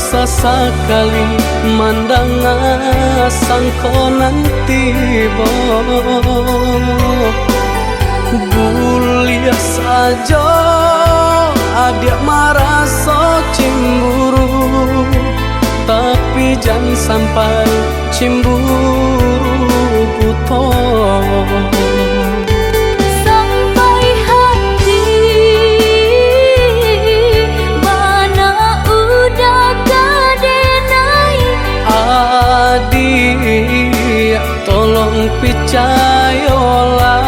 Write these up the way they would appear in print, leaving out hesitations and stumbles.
Sesekali mandang sangko nanti bulia saja adik marah so cemburu, tapi jangan sampai cemburu buto. Adik, tolong percayalah,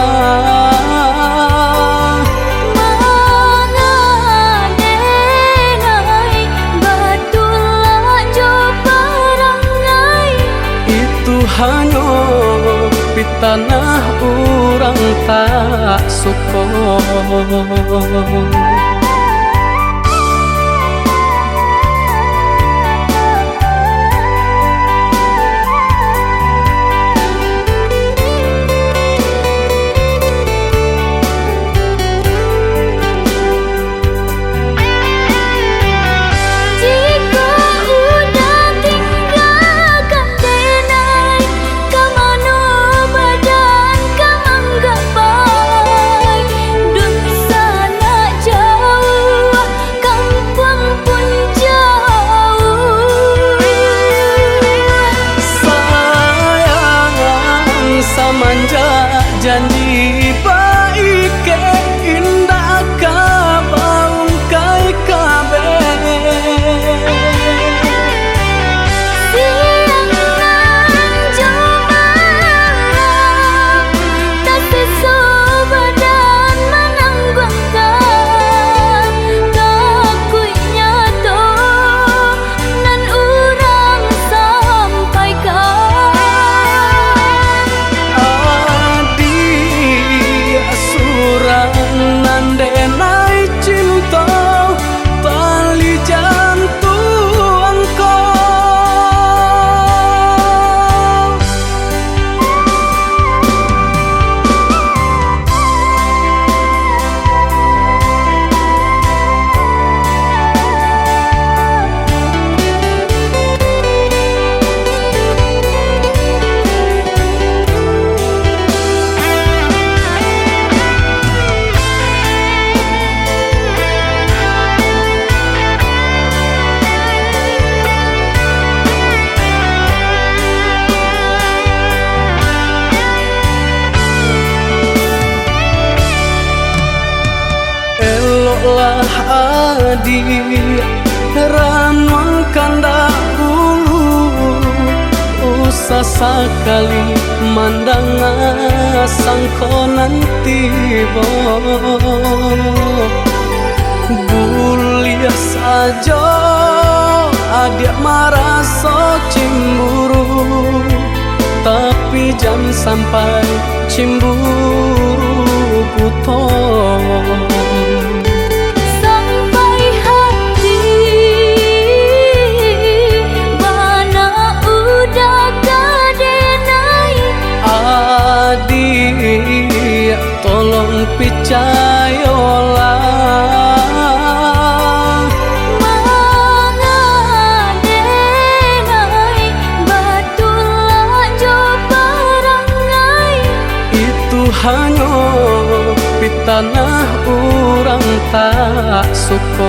mengadenai betulah jo perangai. Itu hanya di tanah orang tak suka. Janji baik ke indah kabaung kai kabe. Siang nan jomara tak sesu badan menanggungkan kakuinya to nan urang sampaikan. Nandenai cinta tali jantung lah adik ranuangkan dahulu, usah sekali mandang sangko nanti bulia saja adik marah so cemburu, tapi jangan sampai cemburu buto. Adik, tolong percayalah, mengadenai betulah jo perangai. Itu hanya di tanah orang tak suka.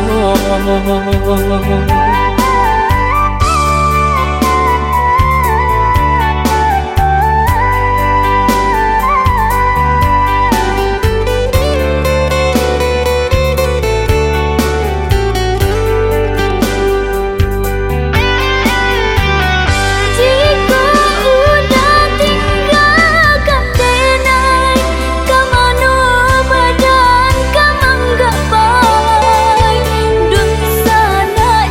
Duh sana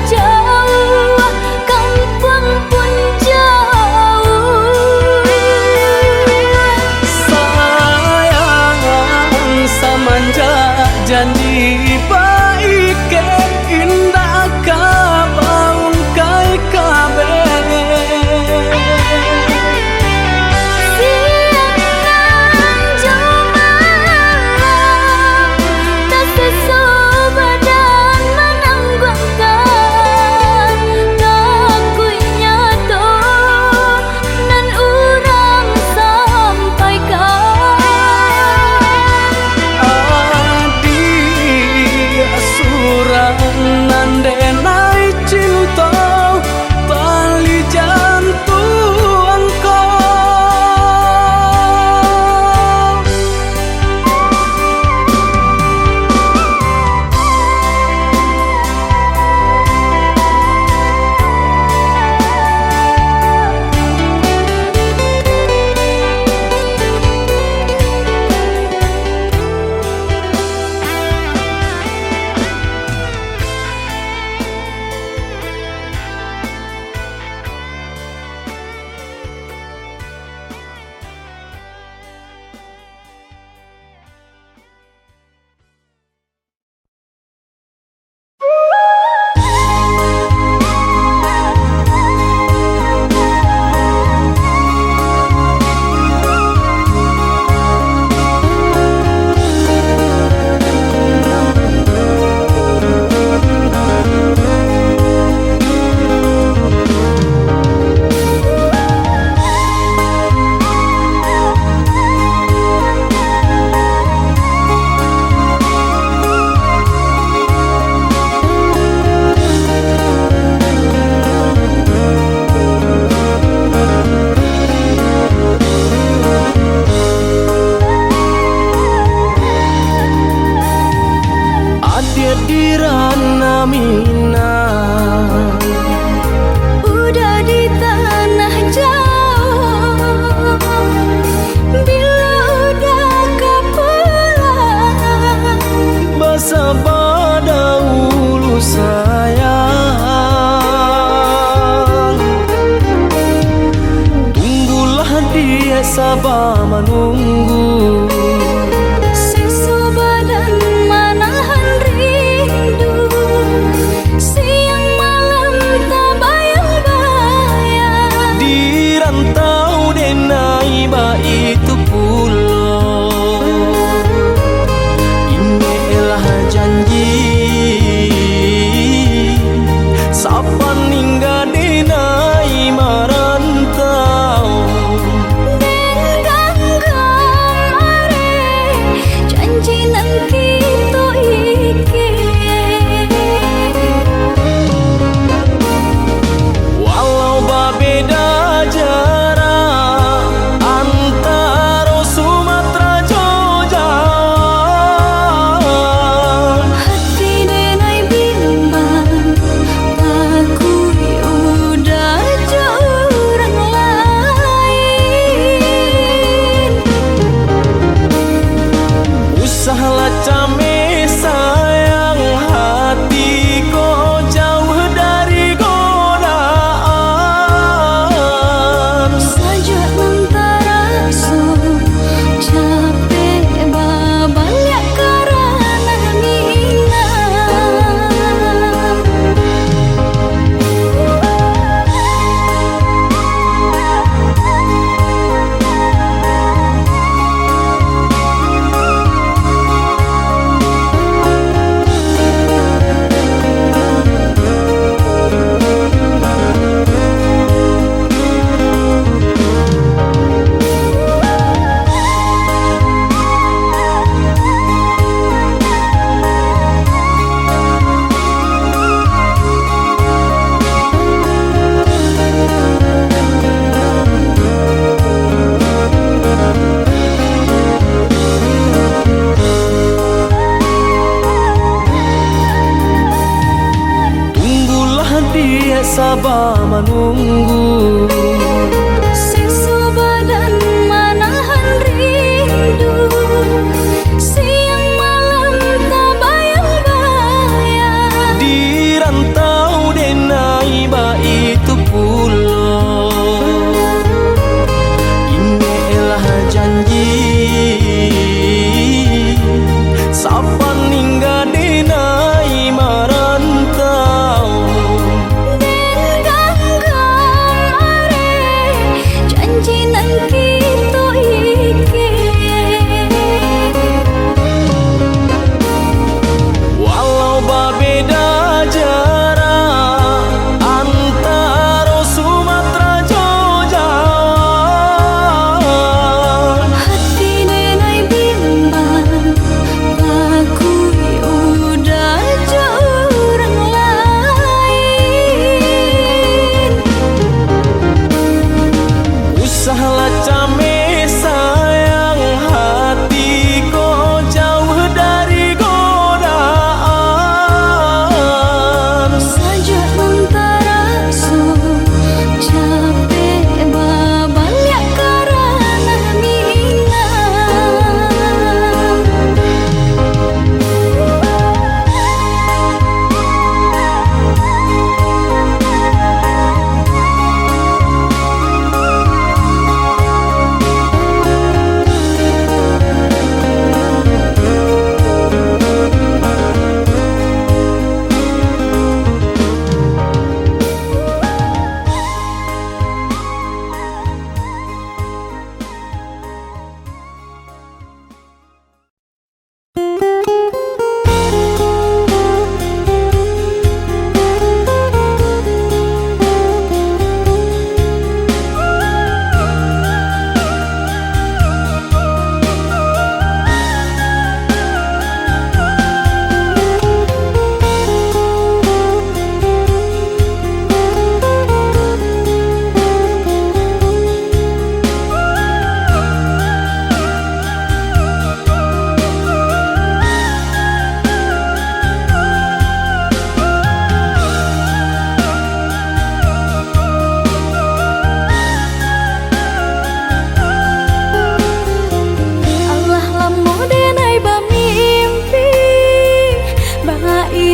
di ranah Minang, udah di tanah jauh. Bila udah kepulang, basa pada ulu sayang. Tunggulah dia sabar menunggu, sisa badan manahan rindu. Siang malam tak bayang-bayang, di rantau denai ba itu pulau. Inilah janji sapa ningga denai marantau. den ganggang are janji nan kita iki. Walau berbeda jarak antara Sumatera Jogja, Hati denai bimbang, takui udah jurang lain. usahalah came sayang, hati kau jauh dari godaan. Saja antara so capek babalik karena minang. Tunggulah dia sabar menunggu, Sisa badan manahan rindu. Siang malam tak bayang-bayang, di rantau denai ba itu pulau. Inilah janji sapa ningga denai marantau. den ganggang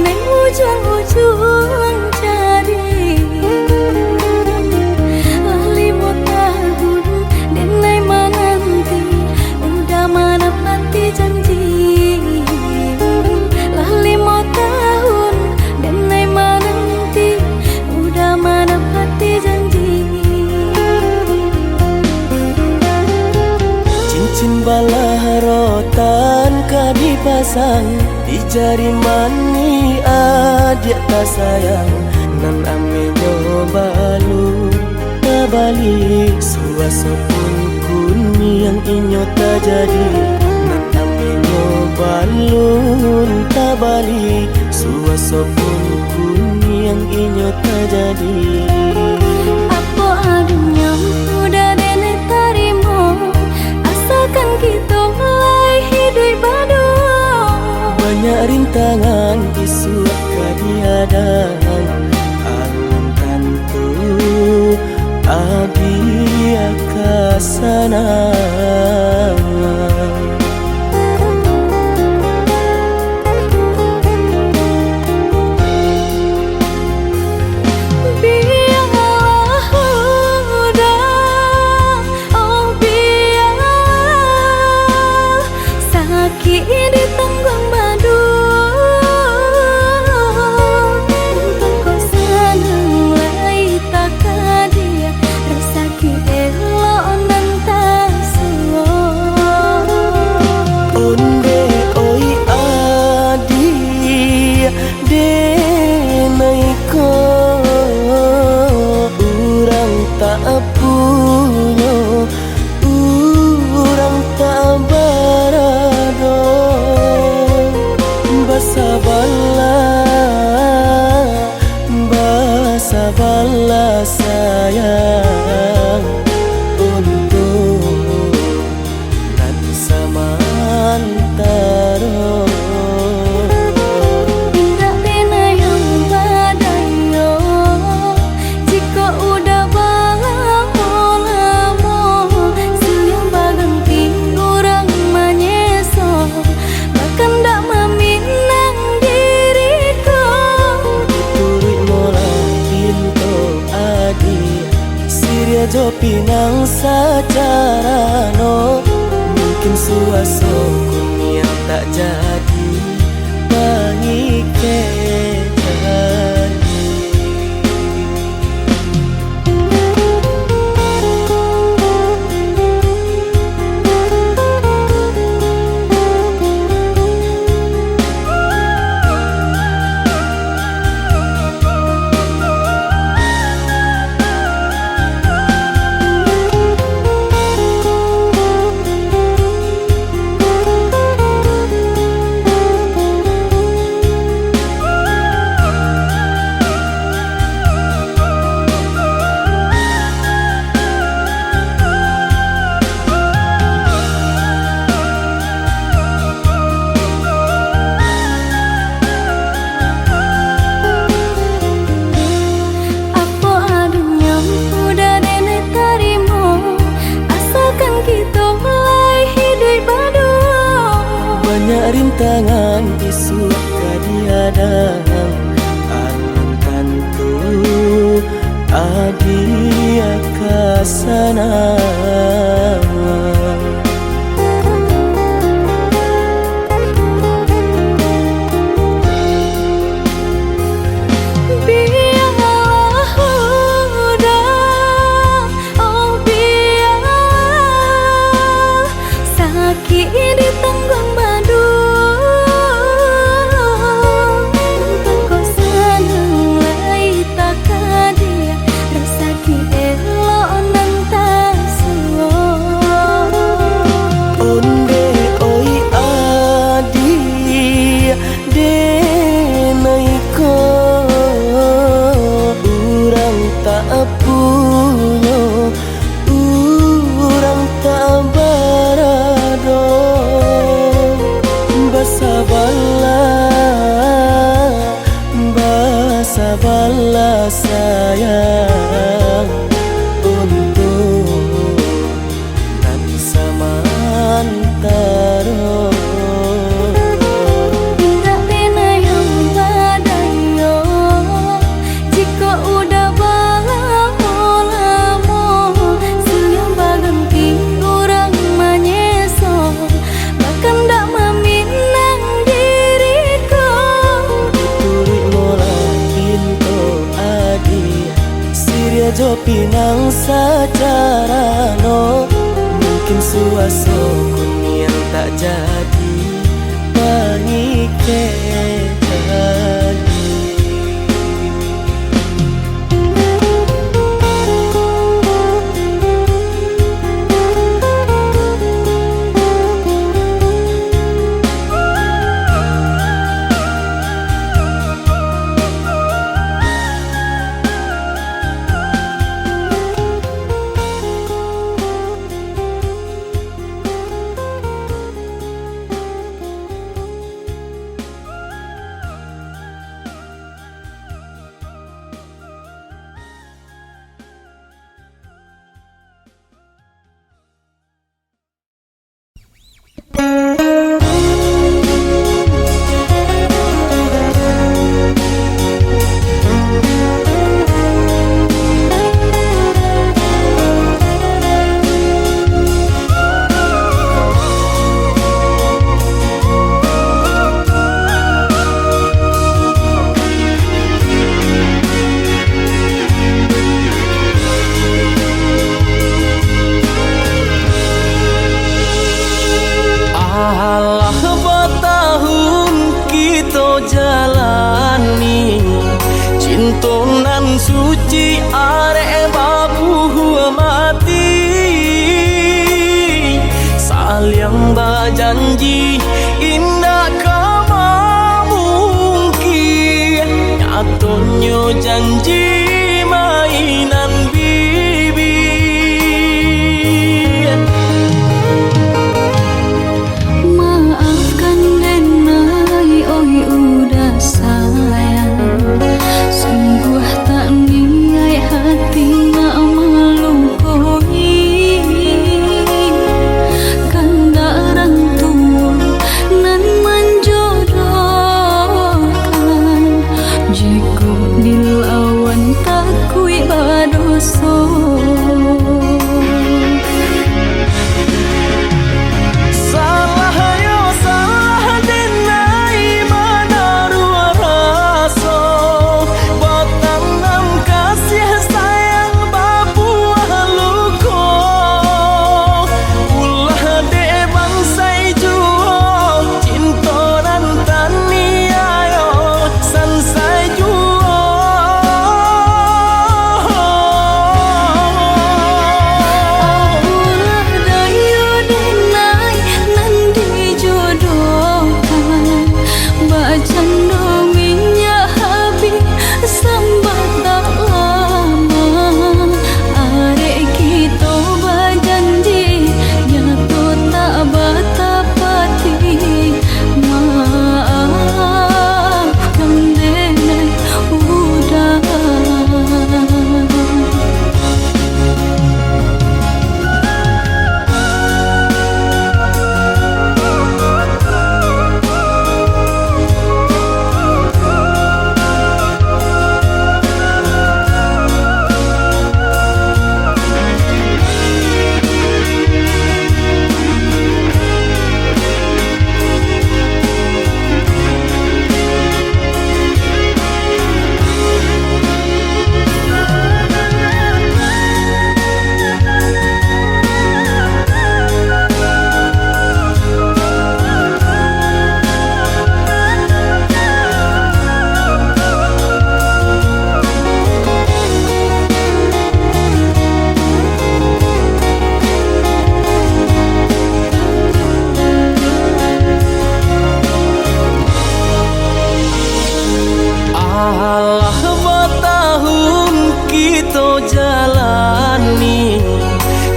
neng ujung-ujung jari. Lah 5 tahun denai menanti, udah menepati janji. Lah 5 tahun denai menanti, udah menepati janji. Cincin balah rotan ka dipasang di jari mani adik tak sayang. Nan ame nyobalu tabali suasopun kuni yang inyo tak jadi. Nan ame nyobalu tabali suasopun kuni yang inyo tak jadi. Apa adunya udah nenek tarimo, asalkan kita mulai hidup baru. Banyak rintangan isu kadiadang, alun tantu adia kasana. Basabalah sayang untuk nan samantaro. Indah pena yang badayo, jika udah lamo siang baganti orang menyeso, bahkan tak meminang diriku. Turut molang pinto adi Siria jo pinang secara no. Mungkin suaso kunia tak jadi bagi kejadi. Banyak rintangan isu kadiadang, alun tantu adia kasana. Basabalah sayang untuk nan samantaro. Indah pena yang Ojo pinang secara no, mungkin suaso yang tak jadi pengikatan. Jalani cintonan suci arek babu mati, saling berjanji indah kama mungkin, nyatanya janji mainan bibi. Maafkan Denai, oi udah sayang, sungguh tak niat hati nak melukai. Kanda orang tua nan menjodohkan, jika dilawan takui badoso.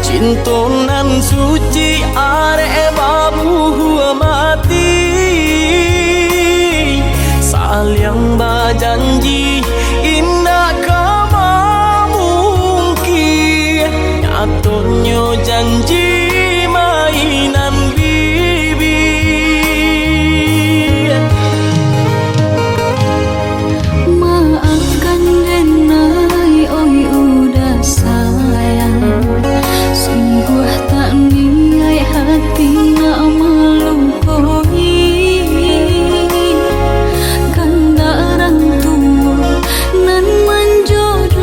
Cintonan suci arek babu mati, saling berjanji indah kama mungkin, nyatanya janji mainan bibi. Maafkan Denai, oi udah sayang, sungguh tak niat hati nak melukai. Kanda orang tua nan menjodohkan,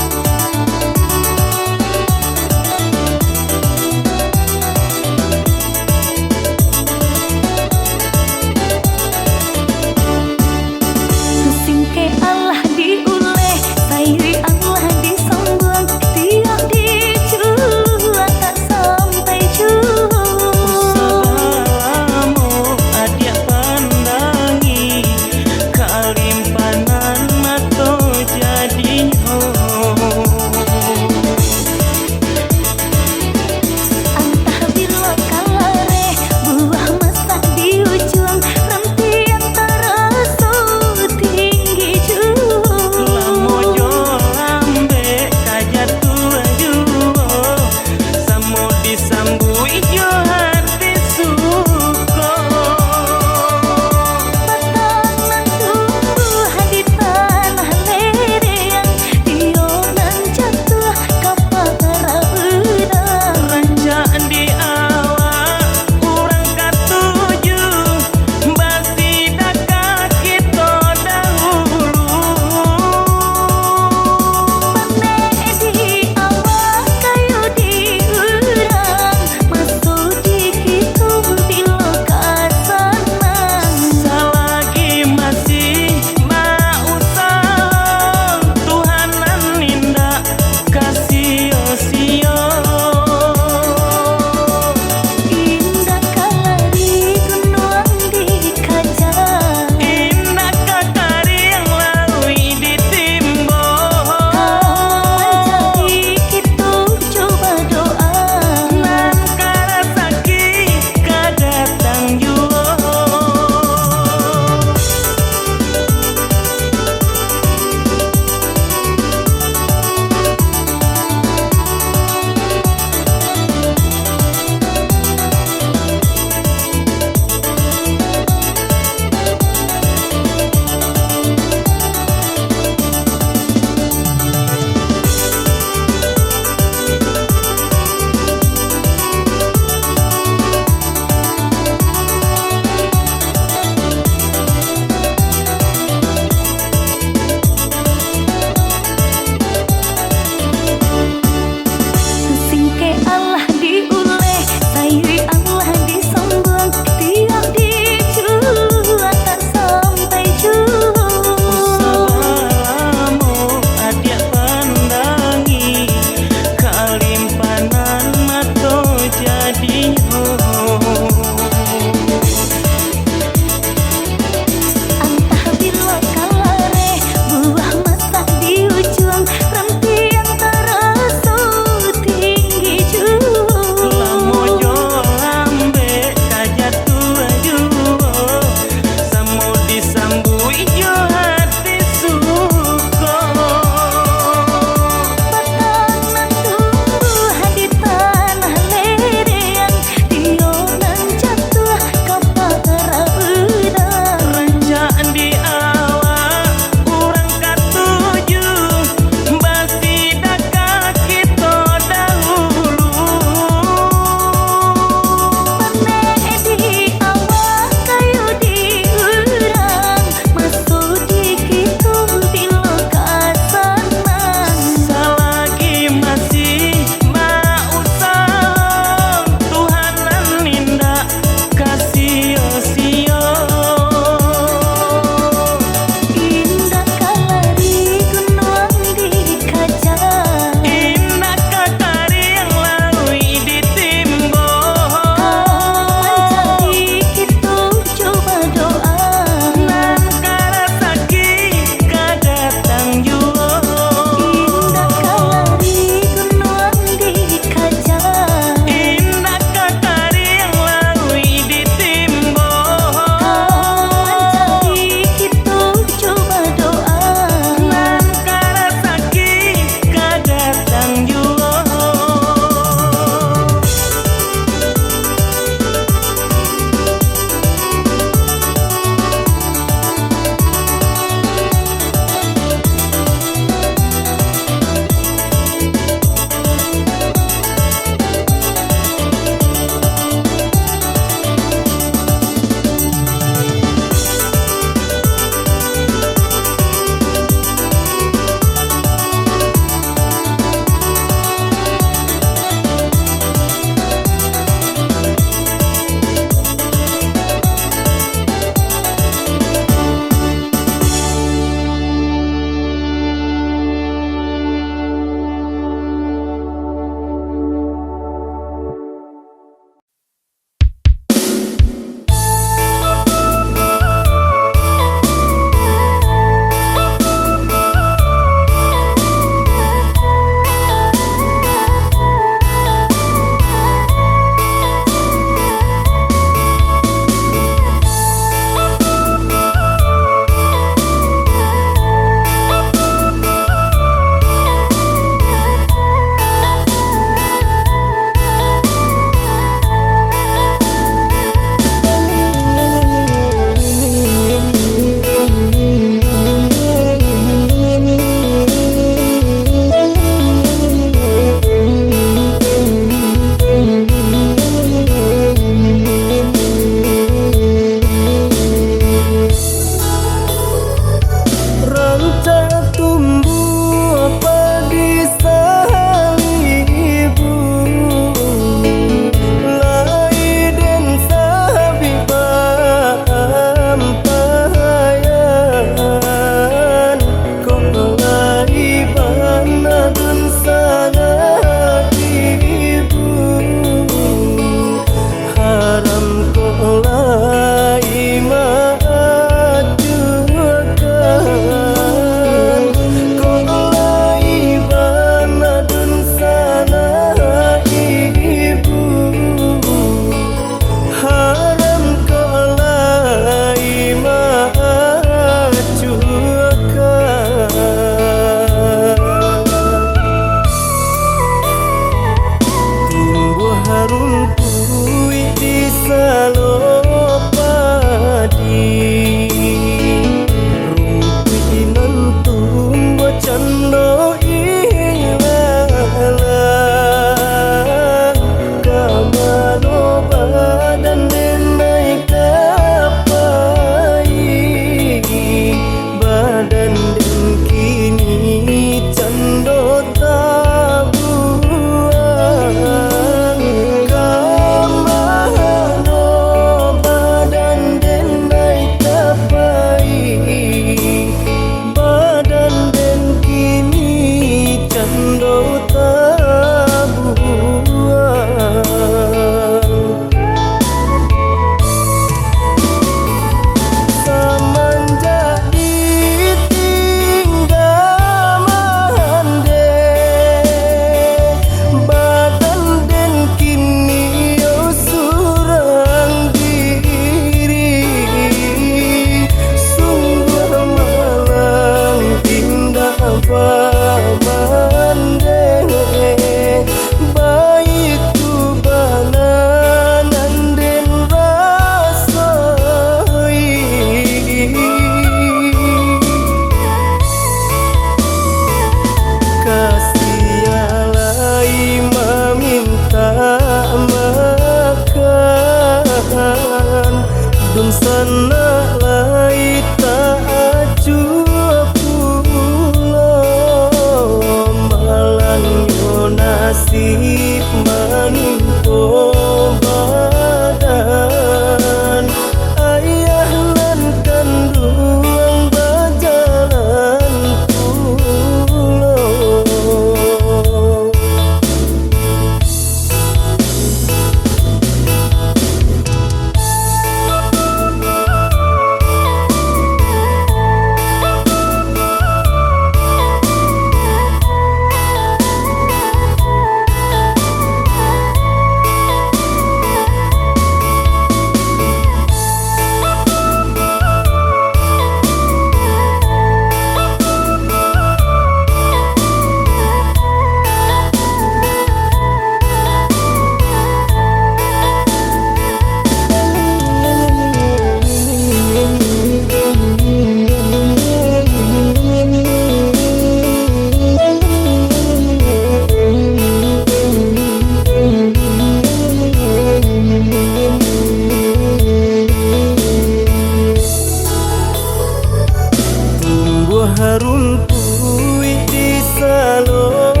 harumpui di salopadi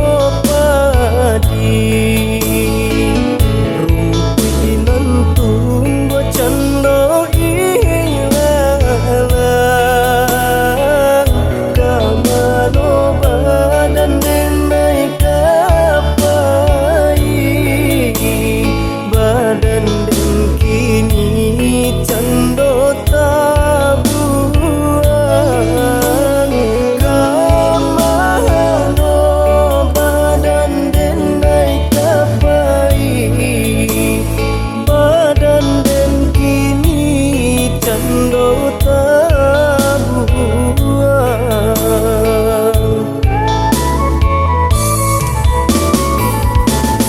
rumpui nantun bocando ilalang kamano badan denai kapai badan den kini cando tabuan kamano badan denai kapai badan den kini cando tabuan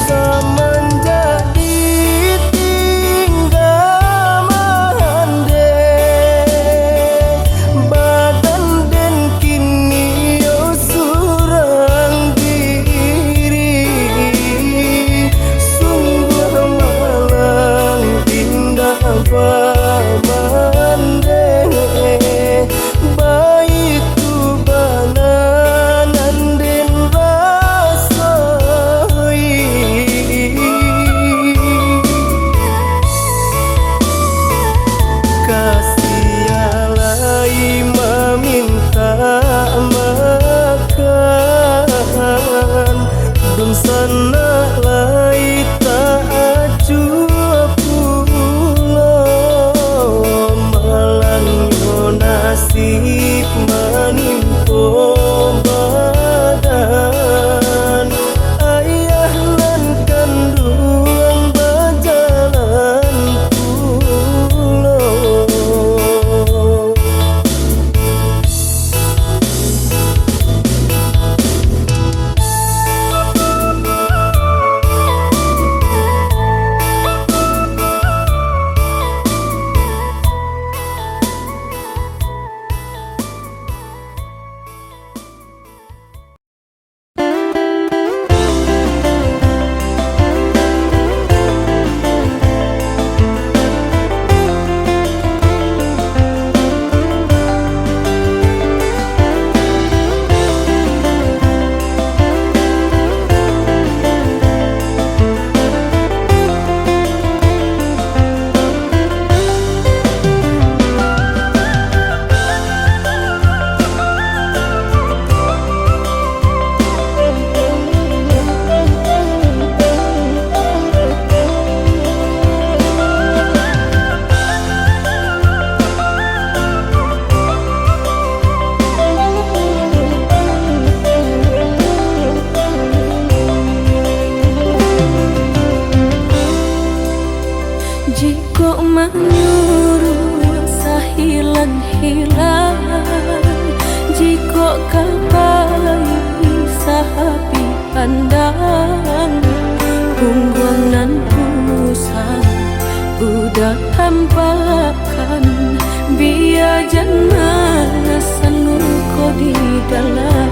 semenjak ditinggal mande badan den kini yo surang diri sungguh malang indah pamande baik tu bananan den rasoi kasihalai meminta makan dum sana lai tak ajua pulo malanyo nasib menimpo badan ayah lan kandung berjalan pulo jika menyuruh sahilang-hilang jika kapai sahabi pandang punggungan pusat udah tampakkan biar jangan seluko di dalam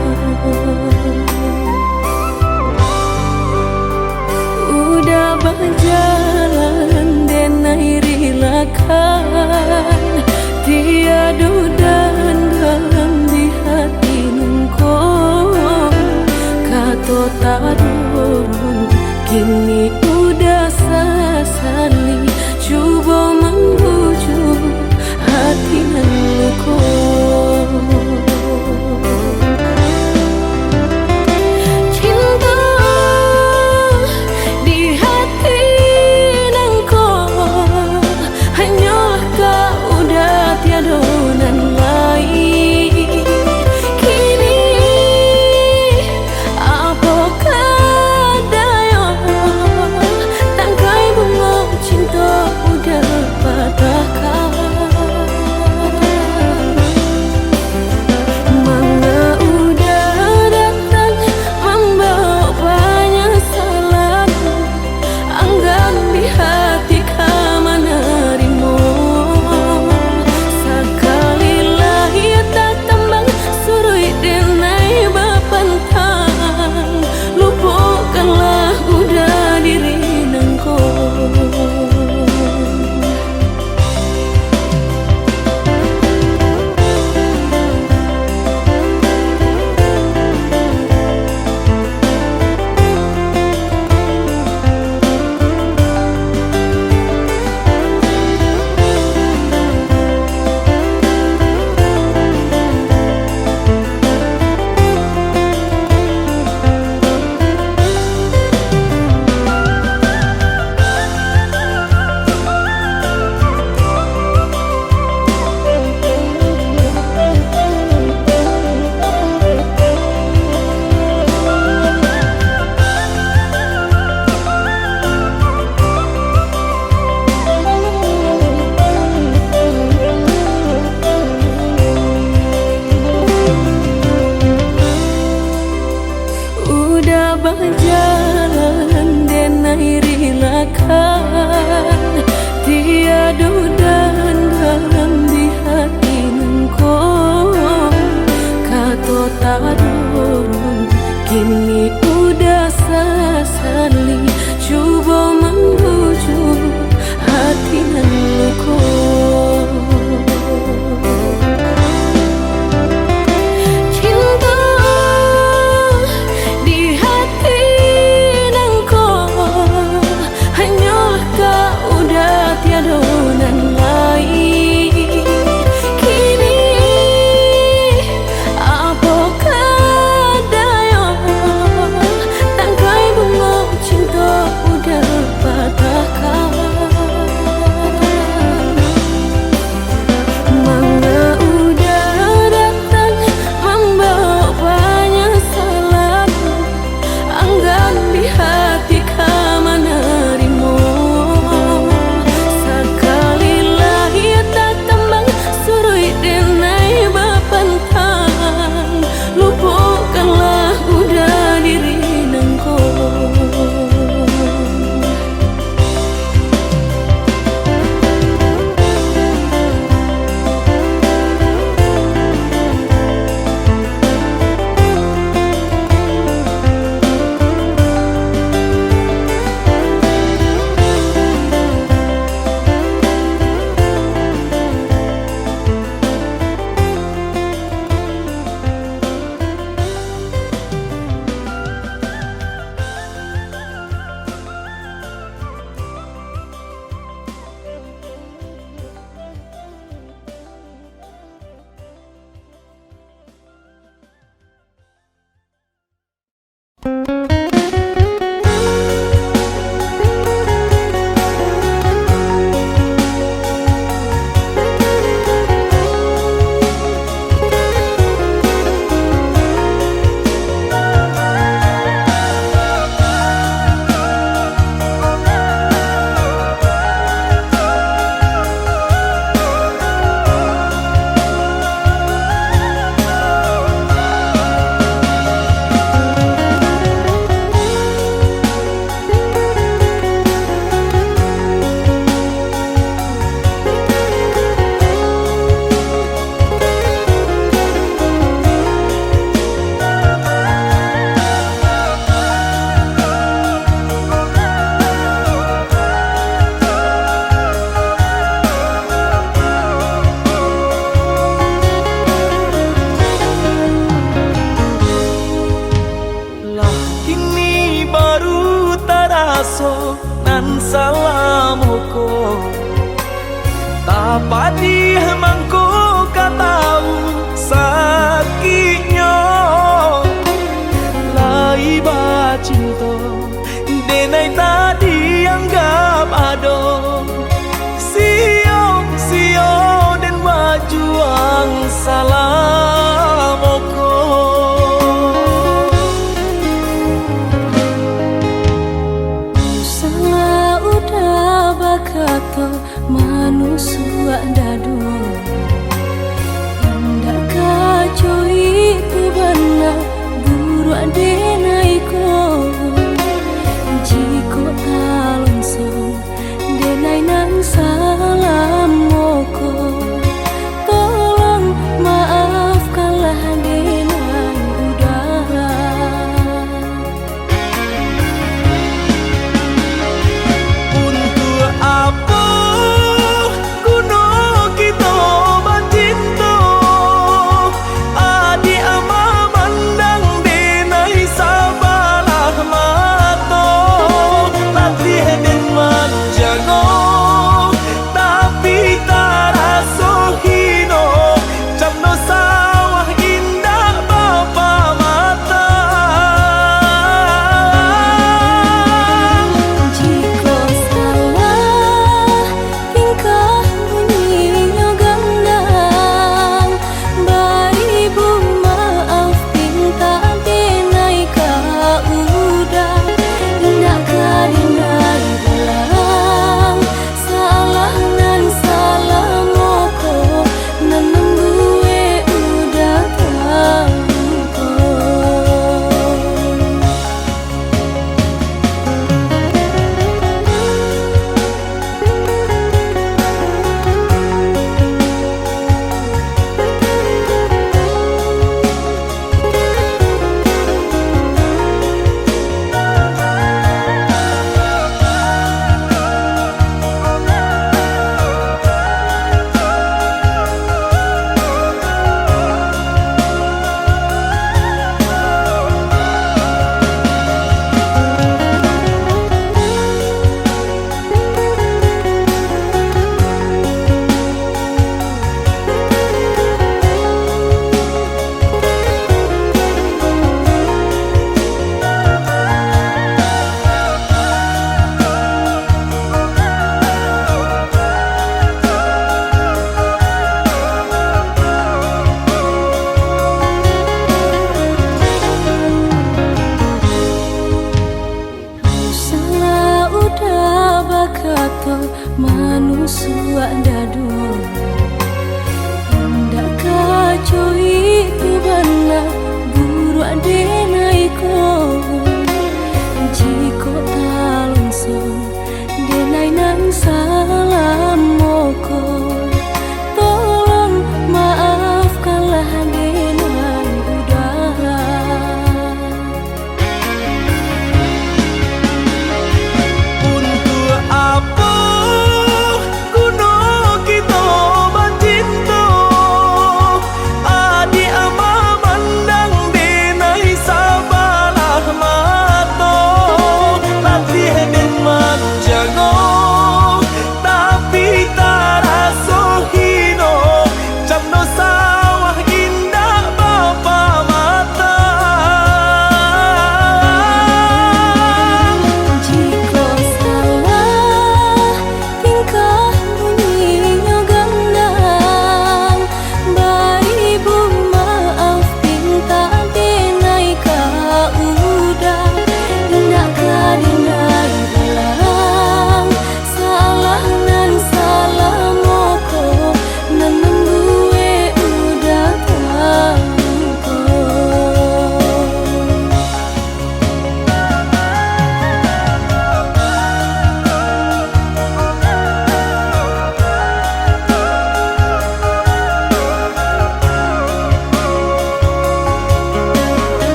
udah berjalan denai rilakan tiada dan dalam di hati nungko kato tarun kini udah sasali cuba membujuk hati nungko hanya kau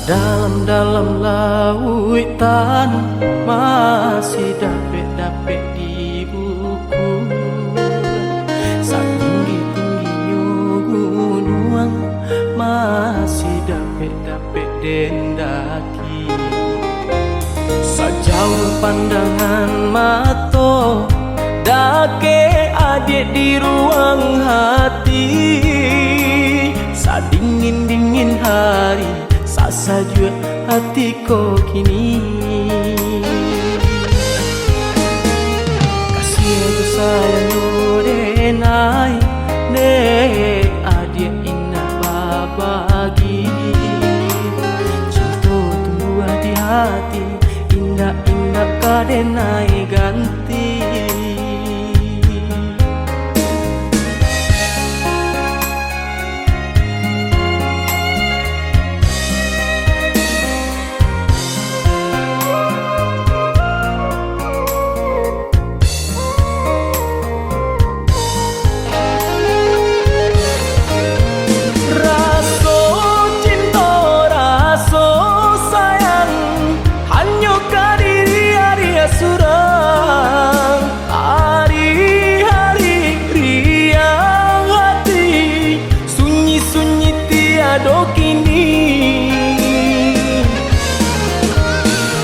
Dalam-dalam lautan masih dapet-dapet di buku. Satinggi-tingginya gunung masih dapet-dapet dendaki. Sejauh pandangan mata dake adik di ruang hati. Sadingin-dingin hari saja hatiku kini. Kasih aku sayang denai ne adik indah babagi. Cinta tumbuh di hati, indah-indah kadenai ganti.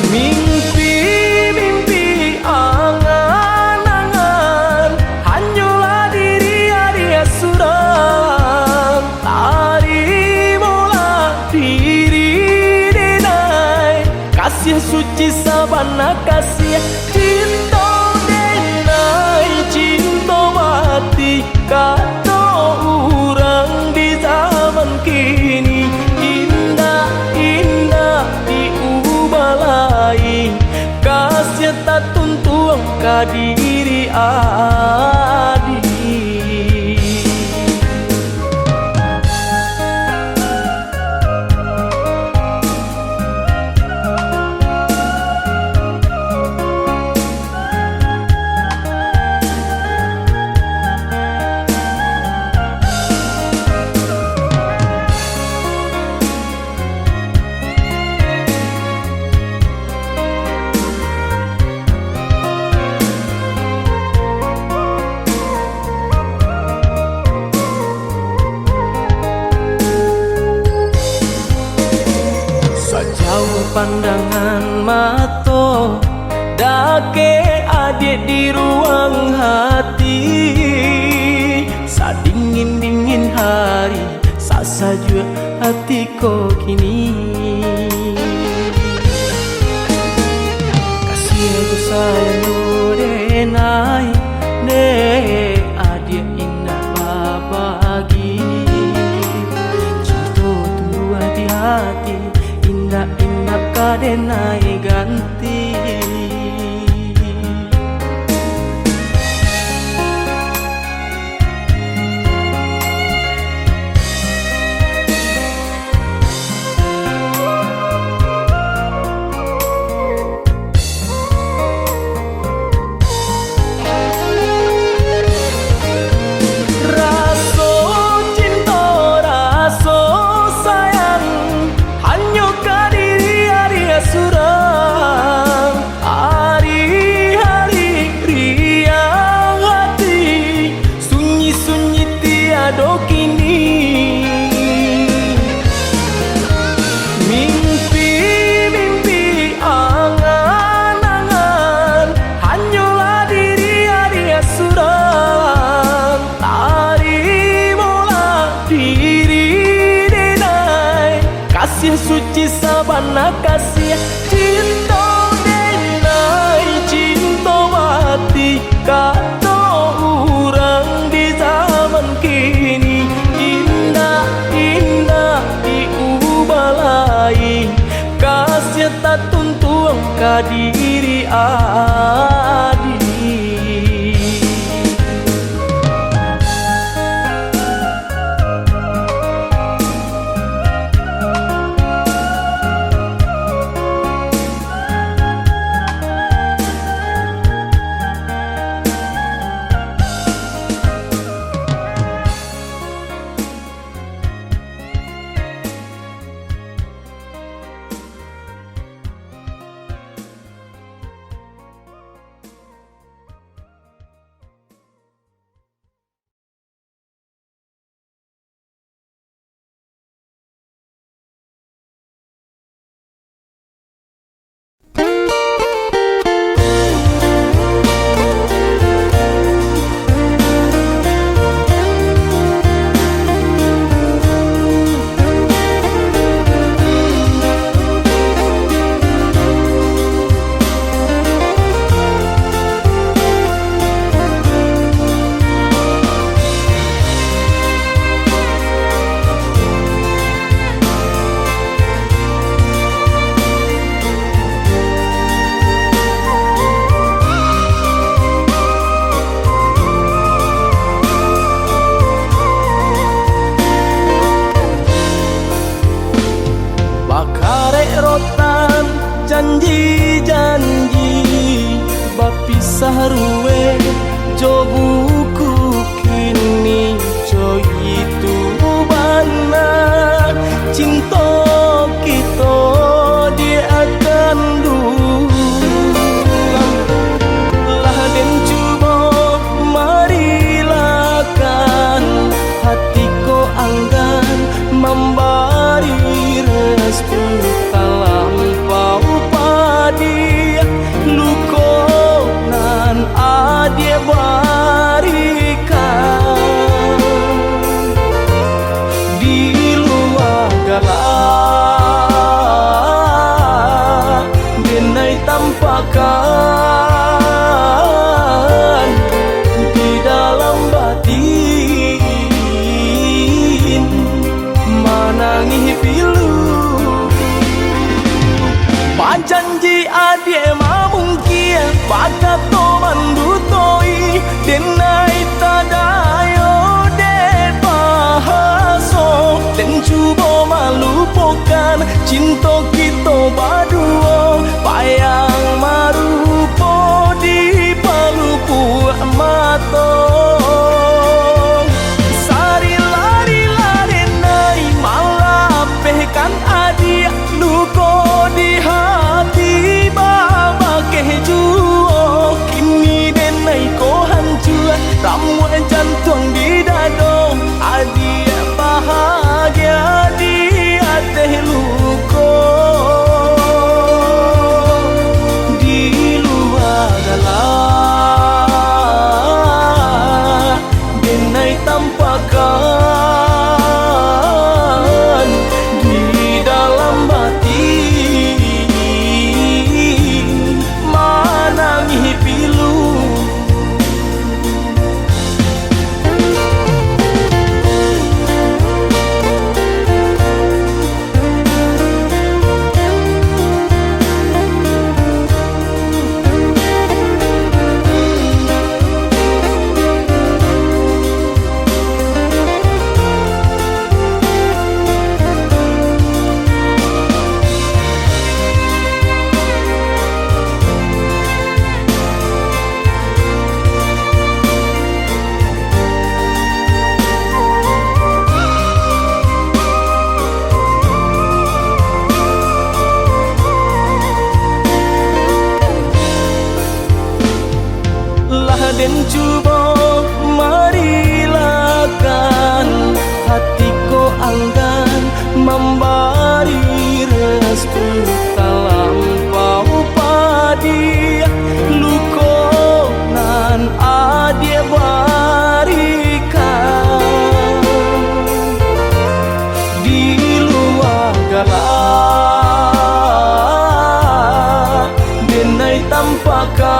Mimpi-mimpi angan-angan hanyalah diri Arya suram. Tari bola diri denai kasih suci sabana kasih cinta denai cinta mati kata orang di zaman kini. Kasih tak tuntung ke diri adik. Sejauh pandangan mata dake adik di ruang hati. Sadingin-dingin hari saja hatiku kini. Kasih aku sayang denai ne adik indah babagi. Cinta tumbuh di hati, indah-indah kadenai ganti. Mimpi-mimpi angan-angan hanyalah diri Arya suram. Tari bola diri denai kasih suci sabana kasih cinta denai cinta mati kata orang di zaman kini. Indah-indah diubah lain kasih tak tuntung ke diri adik. rotan janji-janji bapisah ruwe jo buku kini jo itu bana cinta kita dia akan dulang lah den cuba marilakan hatiku anggan memberi restu talampau padi lukonan adie barikan di luar galak denai tampakan di dalam batin manangi pilu panjanji adie mamungkia pada to mandutoi denai tadayo de pahaso den cuba malupakan cinta kita baduo payang marupo di palupu mato sari lari lari nai malapehkan adia luko di hati baba kejuo kini denai ko hancur ramuan jantung di dado adia bahagia di hati luko di luar galak denai tampakan di dalam batin manangi pilu den cuba marilakan hatiku anggan memberi restu talampau padi lukonan adie barikan di luar galak denai tampakan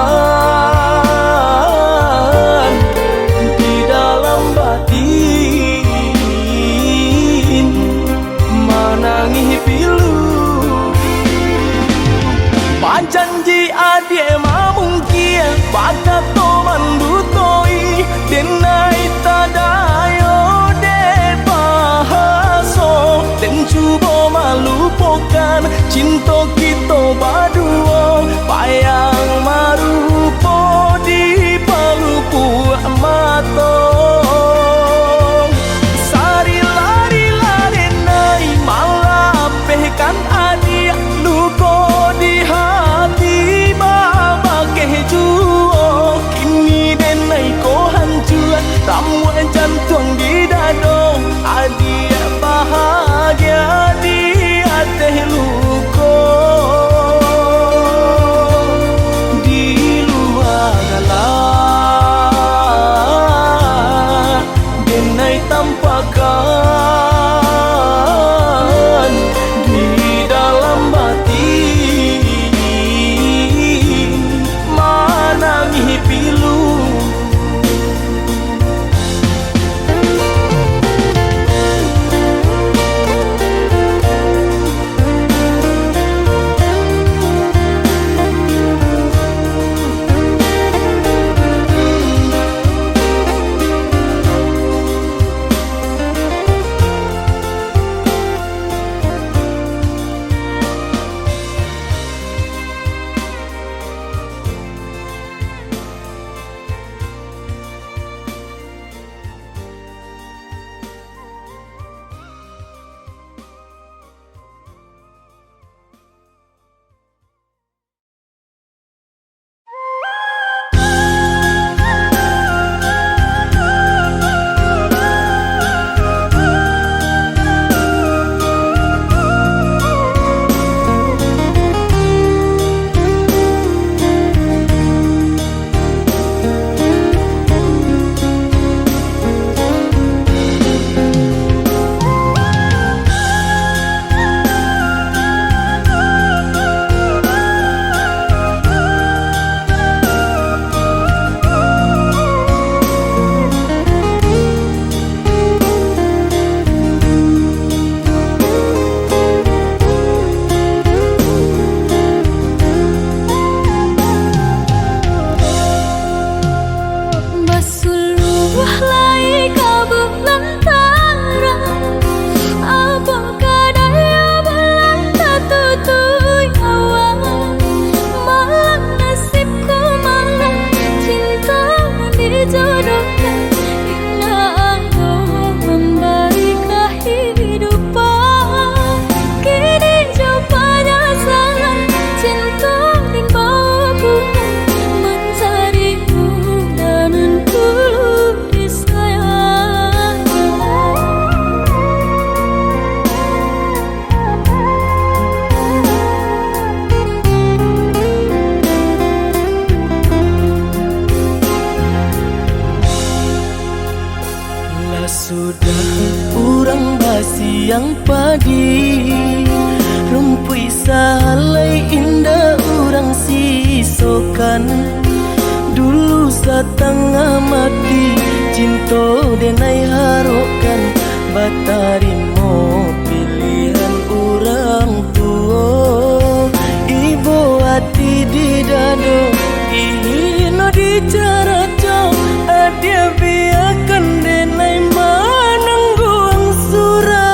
di dalam batin manangi pilu panjanji adie mamungkia pada to mandutoi denai tadayo de pahaso den cuba malupakan cinta kita baduo payang marupo di palupu mato sari lari lari nai malapehkan adia luko di hati baba kejuo kini denai ko hancur ramuan jantung di dado adia bahagia di hati luko siang padi rumpui salai indah urang sisokan dulu satengah mati cinta denai harokan batarimo pilihan orang tua ibu hati di dado ihino di caraco adia biarkan denai manangguang surah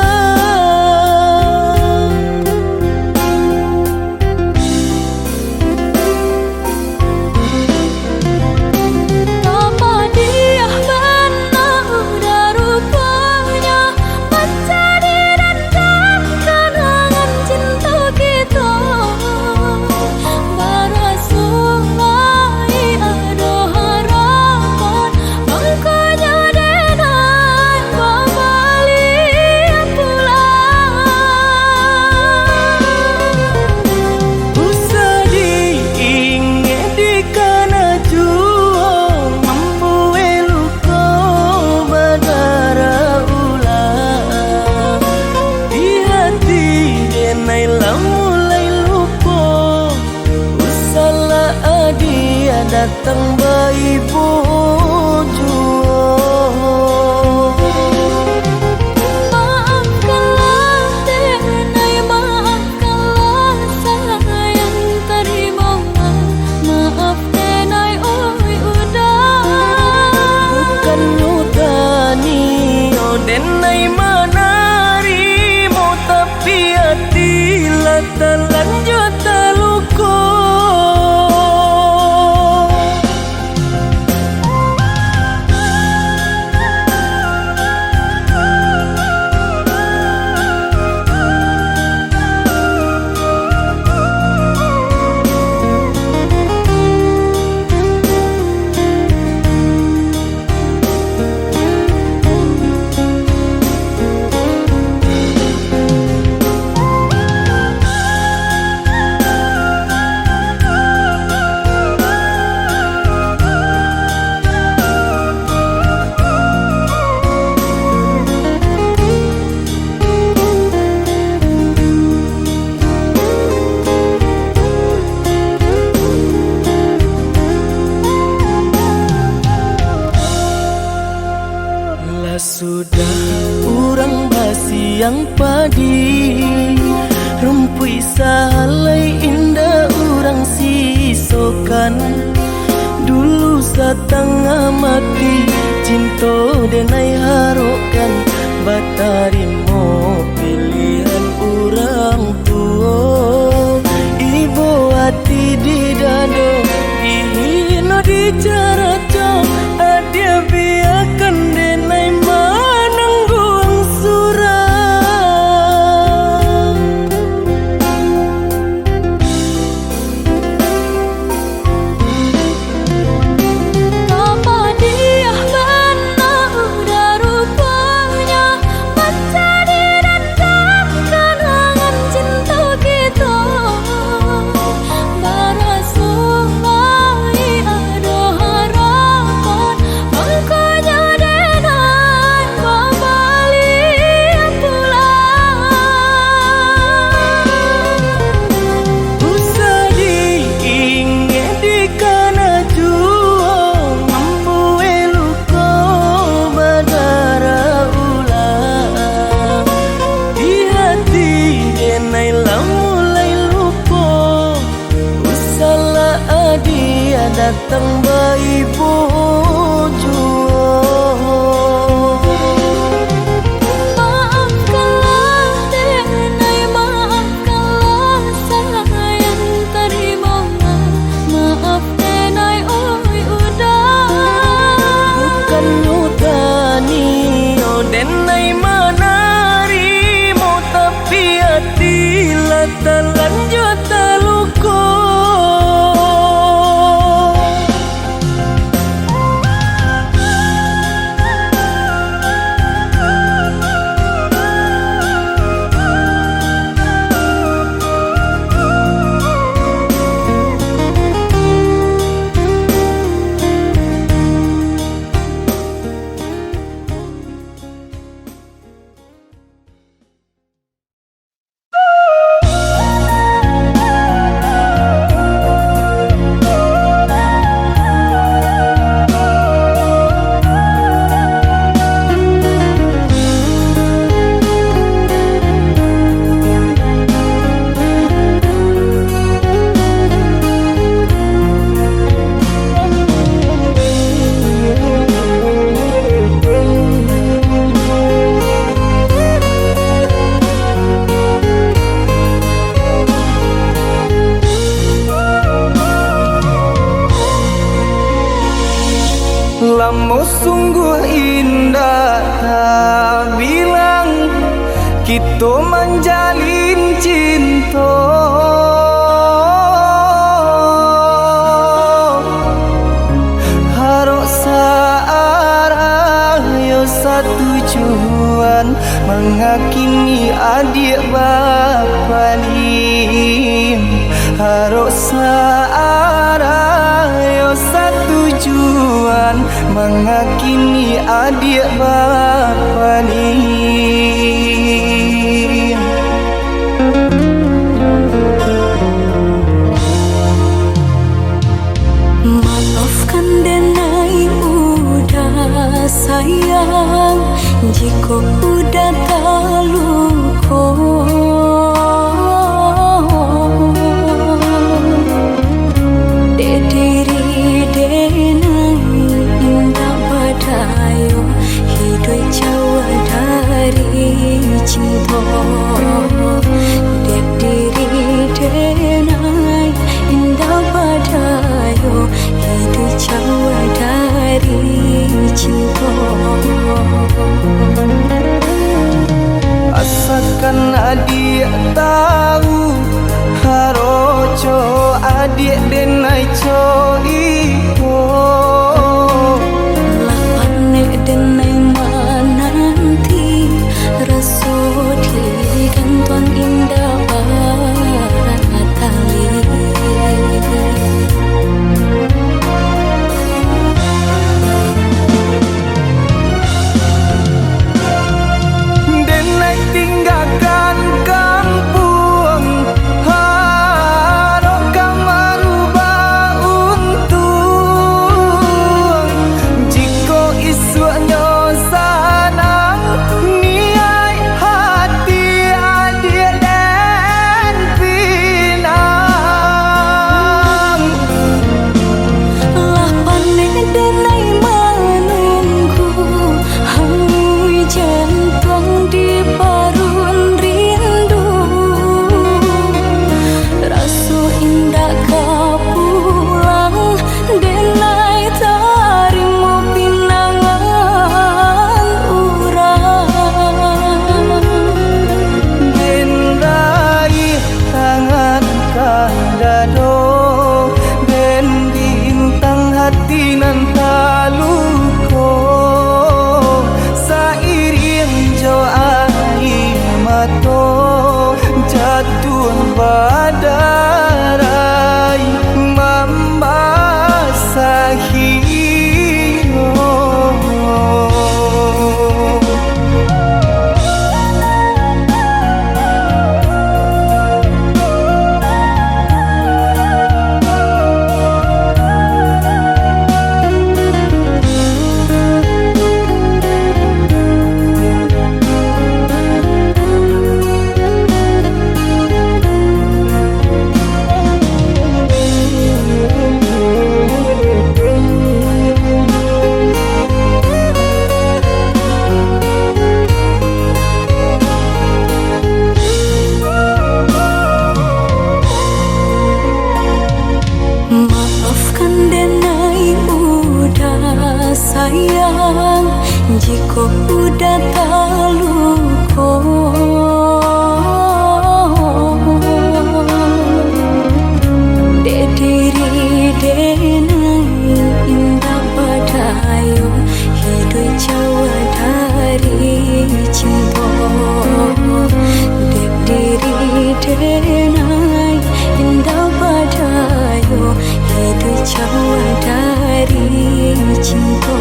datang bayi bojo. Maafkanlah denai, maafkanlah sayang terima. Maaf denai oi udah bukan nyutani oh denai manarimo tapi hati latalan juta luko. Sudah urang basiang padi rumpui salai indah urang sisokan dulu satengah mati cinta denai harokan batarimo pilihan urang tua ibu hati di dado ihino di caraco adia biarkan denai manangguang surah. Apa dia benar udah rupanya mencari dendam kenangan cinta kita barasulai ada harapan makanya denai kembali pulang Usah diingat di kana juang membuai luka berdarah ulang di hati denai lah mulai lupa usahlah dia datang bayi bojo. Maafkanlah denai, maafkanlah sayang terima. Maaf denai oi udah Bukan nyutani oh denai manarimo tapi hati latalan juta luko. kita menjalin cinta. Harok searah yo satu tujuan, mengakini adik bapa ni. Harok searah yo satu tujuan, mengakini adik bapa ni. Maafkan denai udah sayang, jika udah terluka. Dek diri denai indah badayo, hidup jauh dari cinta. Dek diri denai indah badayo, hidup jauh dari cinta. Asalkan adik tahu, haroco adik denai co ipo. Lapanek denai mananti, raso di gantuan indah batali. Denai tinggalkan kampung, harok merubah untung. Jika isunya sanang, niai hati adik dan pinang. Lapanek denai menunggu, hangui jantung di parun rindu. Rasu indah kau pulang, denai tarimu pinangan urang. Denai tangan kandado, den bintang hati nan taluko. Sairing jo air mato, jatuh badarai membasahi. Maafkan denai udah sayang, jika udah terluka. Dek diri denai indah badayo, hidup jauh dari cinta. Dek diri denai indah badayo, hidup jauh dari cinta.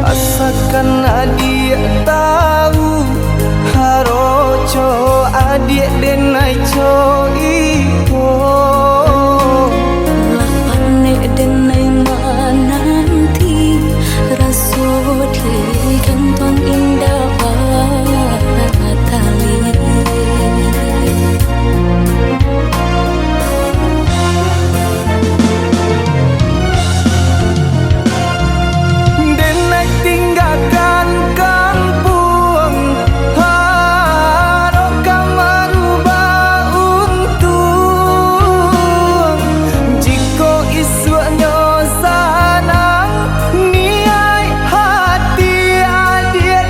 Asalkan adik tahu, haroco adik denai co ipo. Lapanek denai mananti, raso di gantuan indah batali. Denai tinggalkan kampung, harok merubah untung. Jika isunya sanang, niai hati adik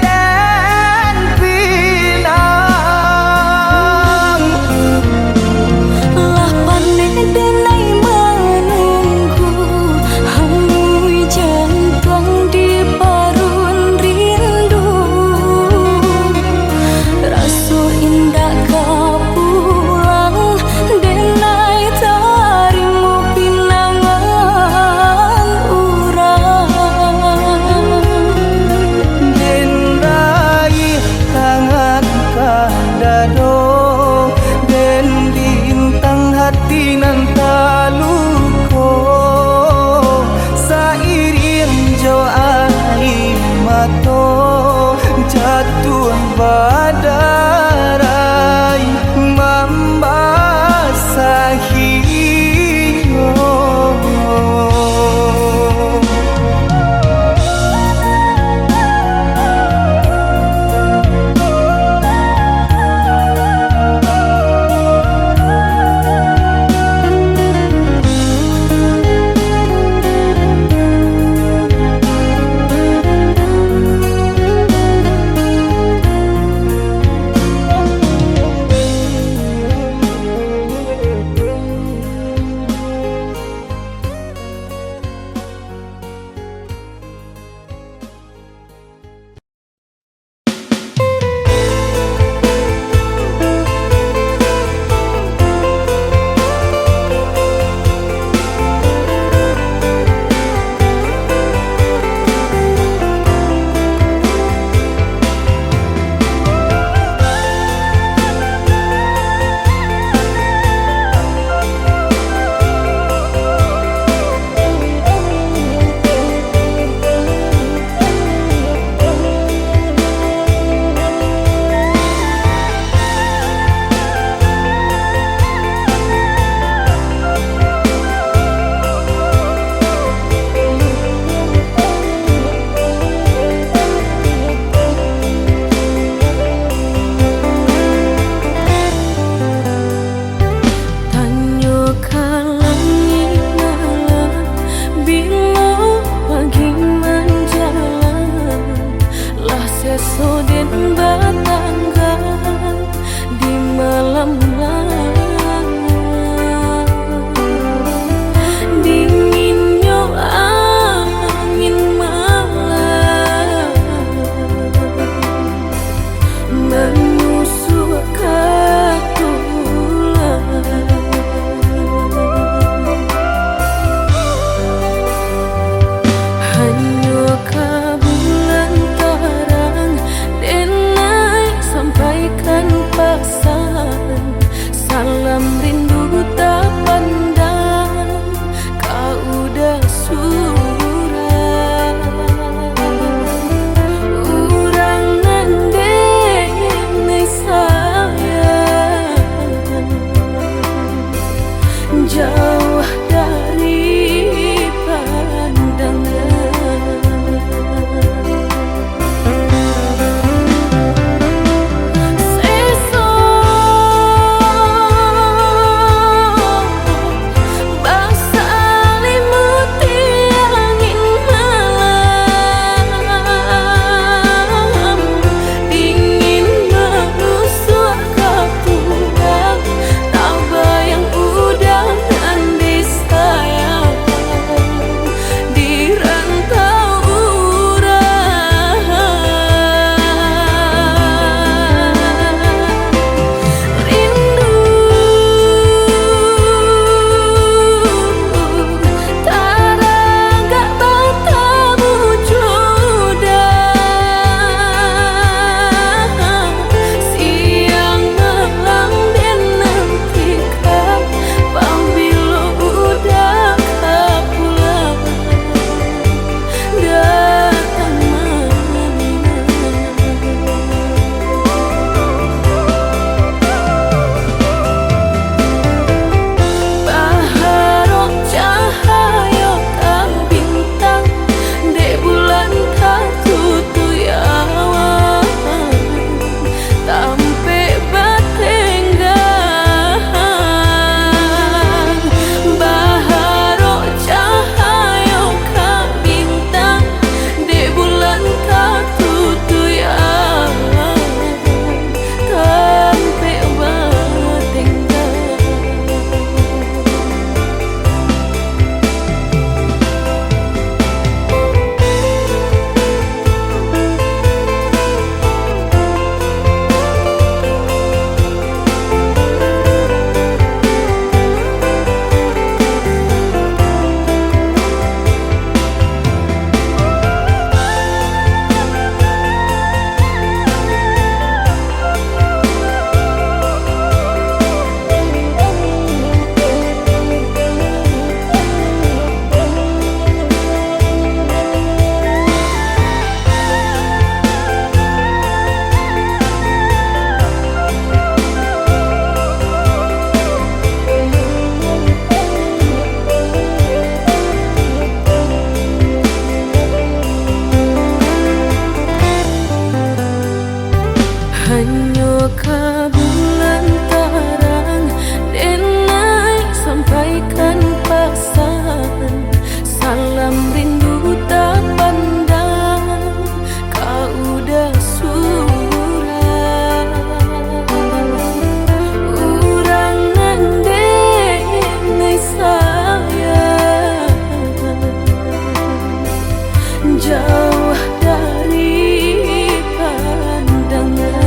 badarai membasahinya. Hanya ka bulan tarang hanya bulan terang denai sampaikan pesan salam rindu tak pandang kau udah surah urangan denai sayang jauh dari pandangan.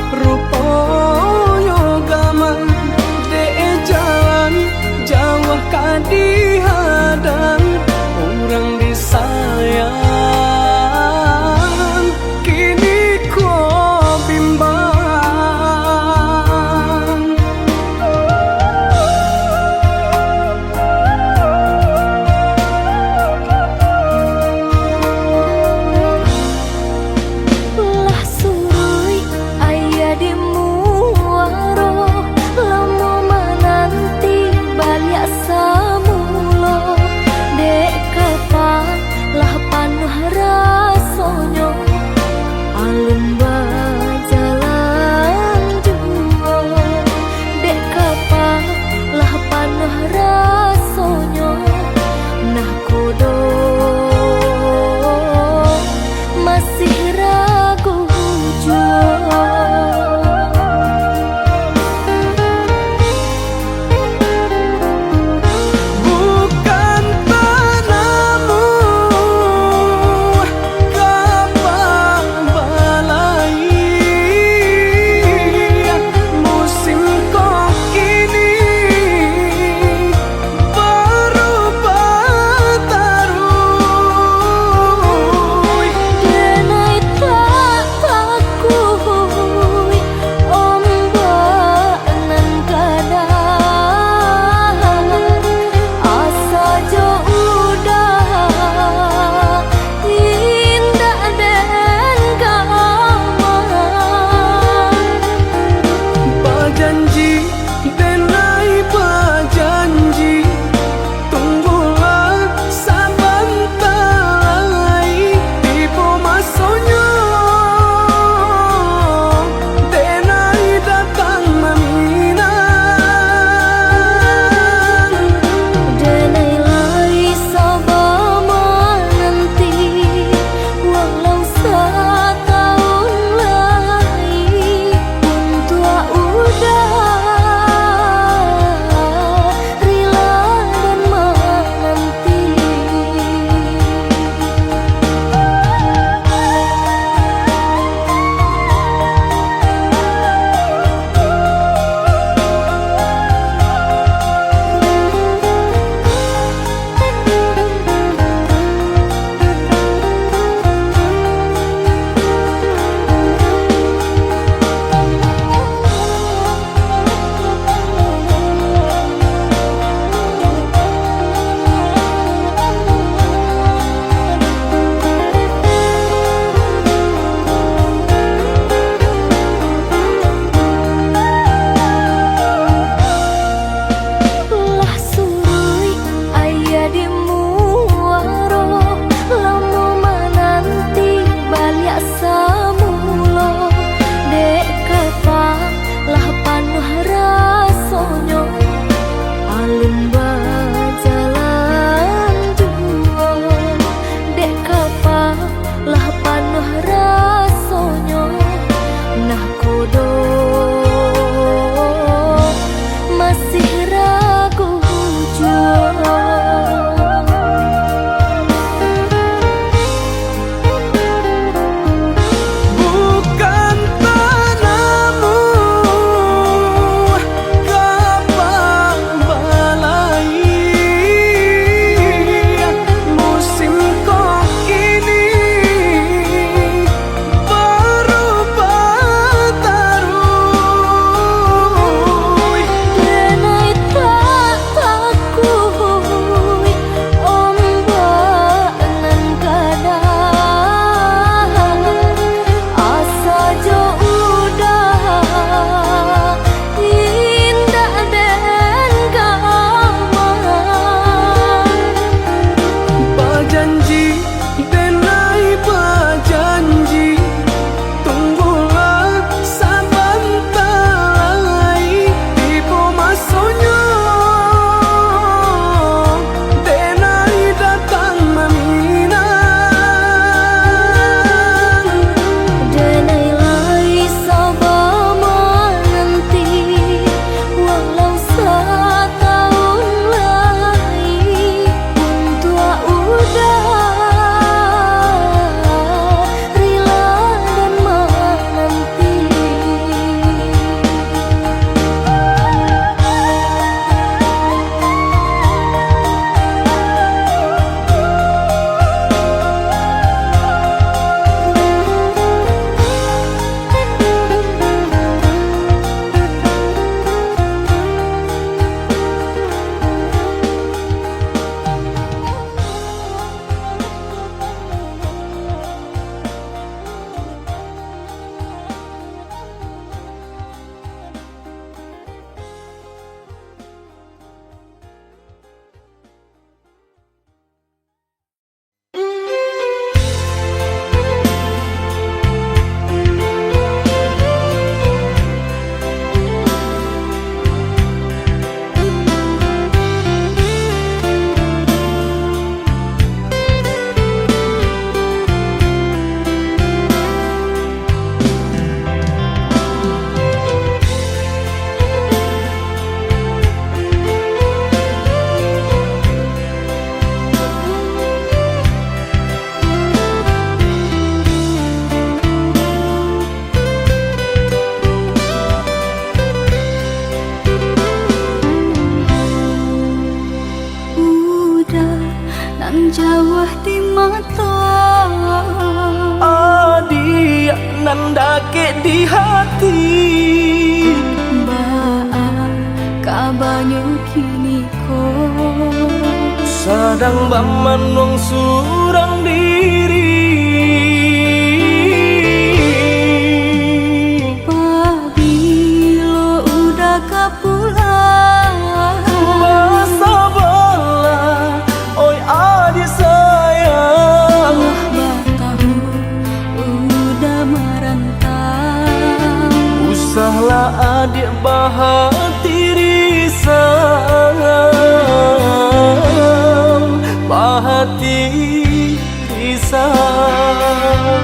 Rupanya gaman de jalan jauh kadihadang orang disayang kini ko bimbang nan jauh di mata, adia nan dake di hati. Baa kabanyo kini ko Sadang bamanong surang diri. Pabilo udah kapulang, Masa bala, oi adik sayang. Batahu udah merantau. Usahlah adik bahati risang, bahati risang.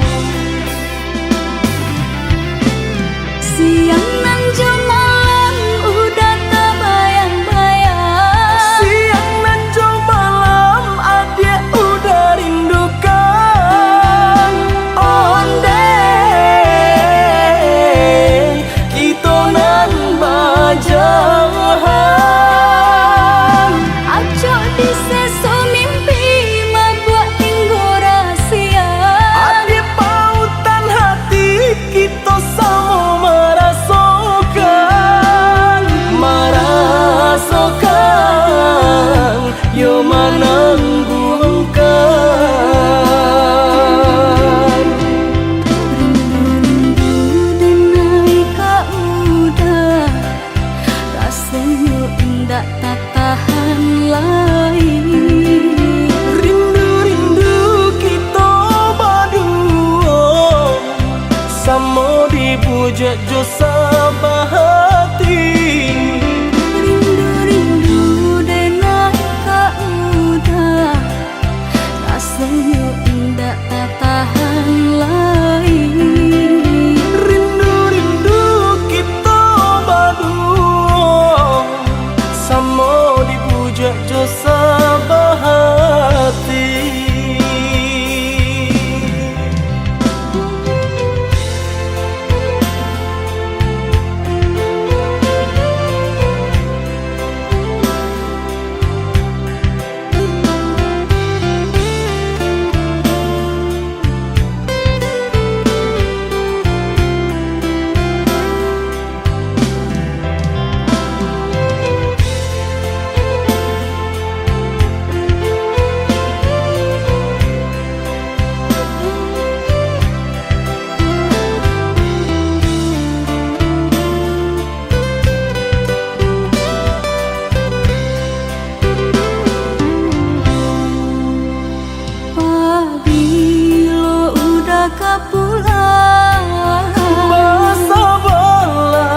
Siang nan malam udah terbayang-bayang. Siang nan jo malam adik udah rindukan. Onde kita nan bajahan. Aco di sesu mimpi membuat tinggu rahasia. Adik pautan hati kita sama merasakan, yo menangguhkan. Rindu-rindu denai kau udah, rasanya indah tak tahan lagi. Rindu-rindu kita berdua, sama dipuja jo sabahati. Rindu-rindu denai kau udah, rasanya indah tak tahan lagi. Rindu-rindu kita berdua, sama dipuja jo sabahati. Pabilo udah kapulang, Masa bala,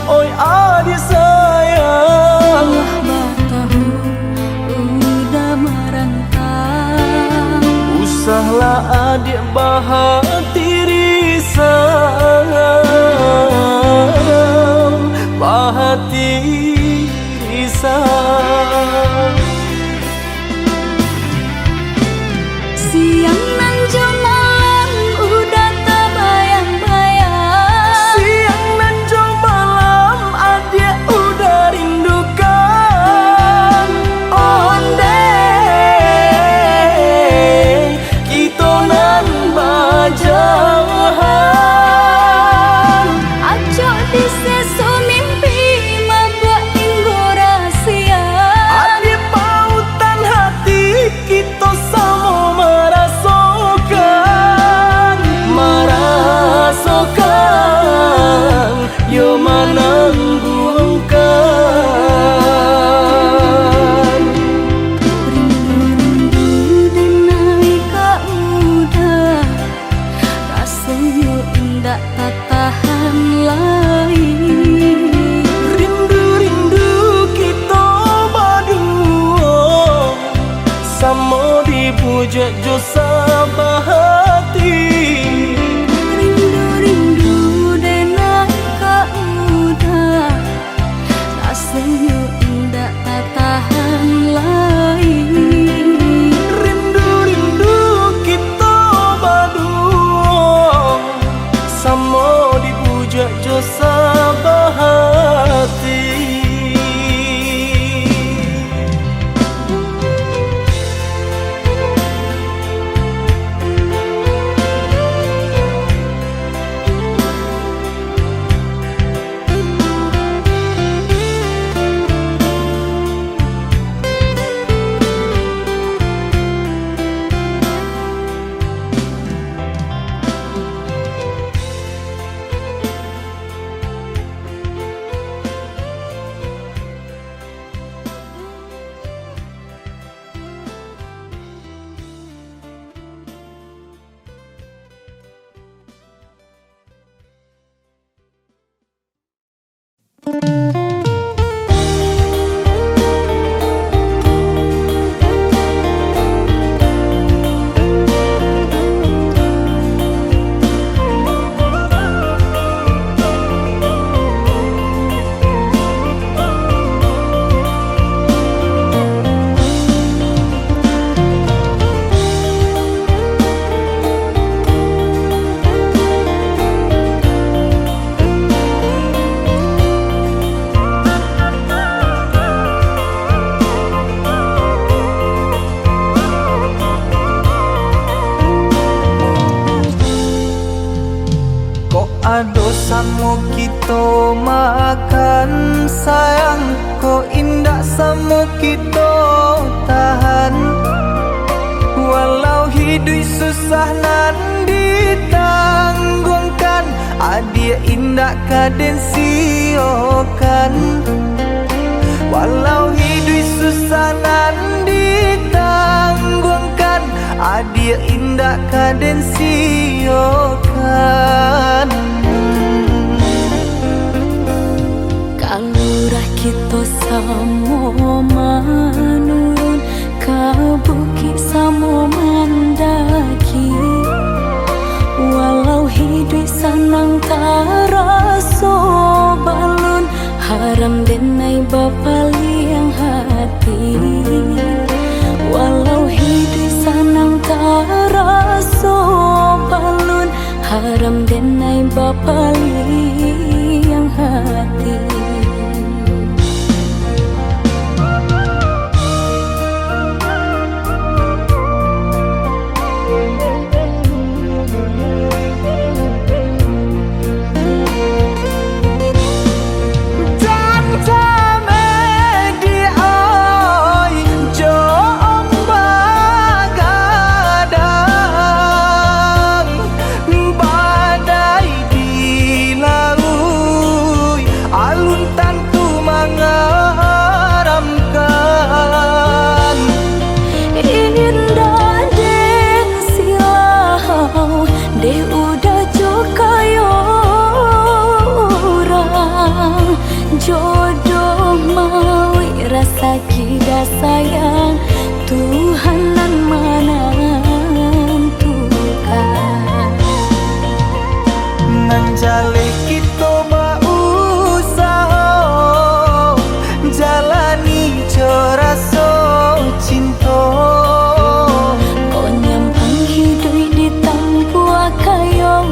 oi adik sayang. Batahu udah merantau. Usahlah adik bahati risang, bahati risang. Siang nan malam udah terbayang-bayang. Siang nan jo malam adik udah rindukan. Onde kita nan bajahan. Aco di sesu mimpi membuat tinggu rahasia. Adik pautan hati kita sama merasakan, yo menangguhkan. Rindu-rindu denai kau udah, rasanya indah tak tahan lagi. Rindu-rindu kita berdua, sama dipuja jo sabahati. Rindu-rindu denai kau udah, rasanya indah tak tahan lagi. Rindu-rindu kita berdua, sama dipuja jo sabahati. Ado samo kita makan sayang, kok indah samo kita tahan. Walau hidup susah nan ditanggungkan, adia indah kaden siokan. Walau hidup susah nan ditanggungkan, adia indah kaden siokan. Kalurah kita samo manurun ka bukit samo mandaki, walau hidup sanang taraso balun, haram denai bapaliang hati. Walau hidup sanang taraso balun, haram denai bapaliang hati. Jodoh mawi rasa kita sayang, Tuhan nan menentukan. Nan jale kita berusaha, jalani coraso cinta. Kau nyampang hidup di tampua kayo,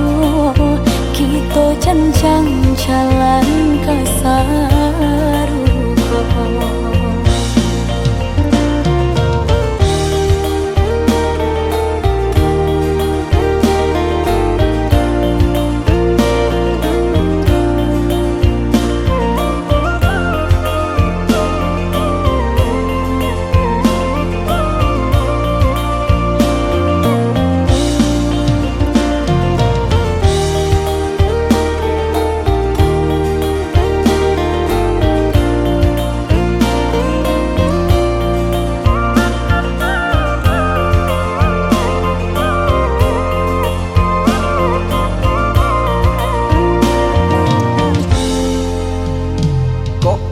kita janjang jalan kasar.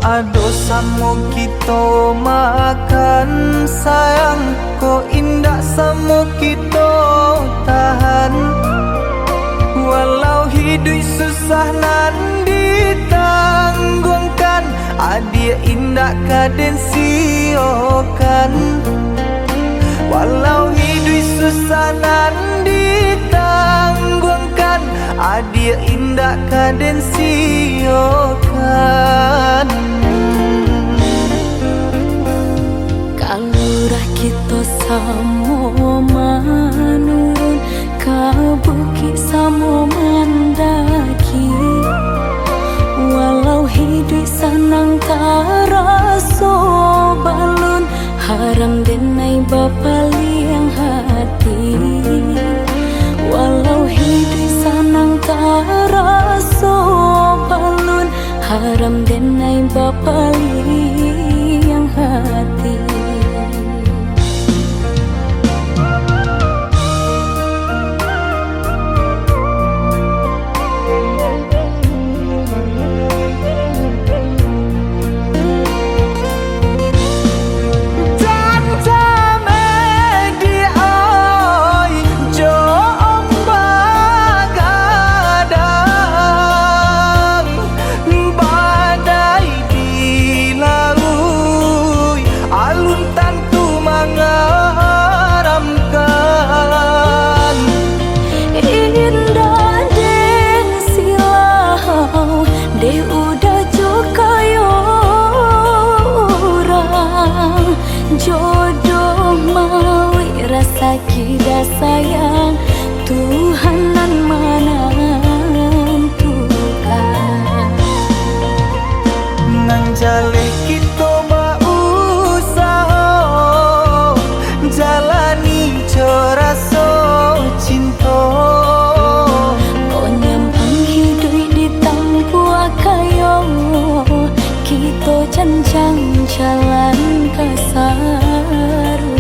Ado samo kita makan sayang, kok indah samo kita tahan. Walau hidup susah nan ditanggungkan, adia indah kaden siokan. Walau hidup susah nan ditanggungkan, adia indah kaden siokan. Kalurah kita samo manurun ka bukit samo mandaki, walau hidup sanang taraso balun, haram denai bapaliang hati. Walau hidup sanang taraso balun, haram denai bapaliang hati. mawi rasa kita sayang Tuhanan menentukan Nang jaleh kita berusaha jalani rasa cinta kau nyampang hidup di tangku kayo kita cancang jalan kasaruko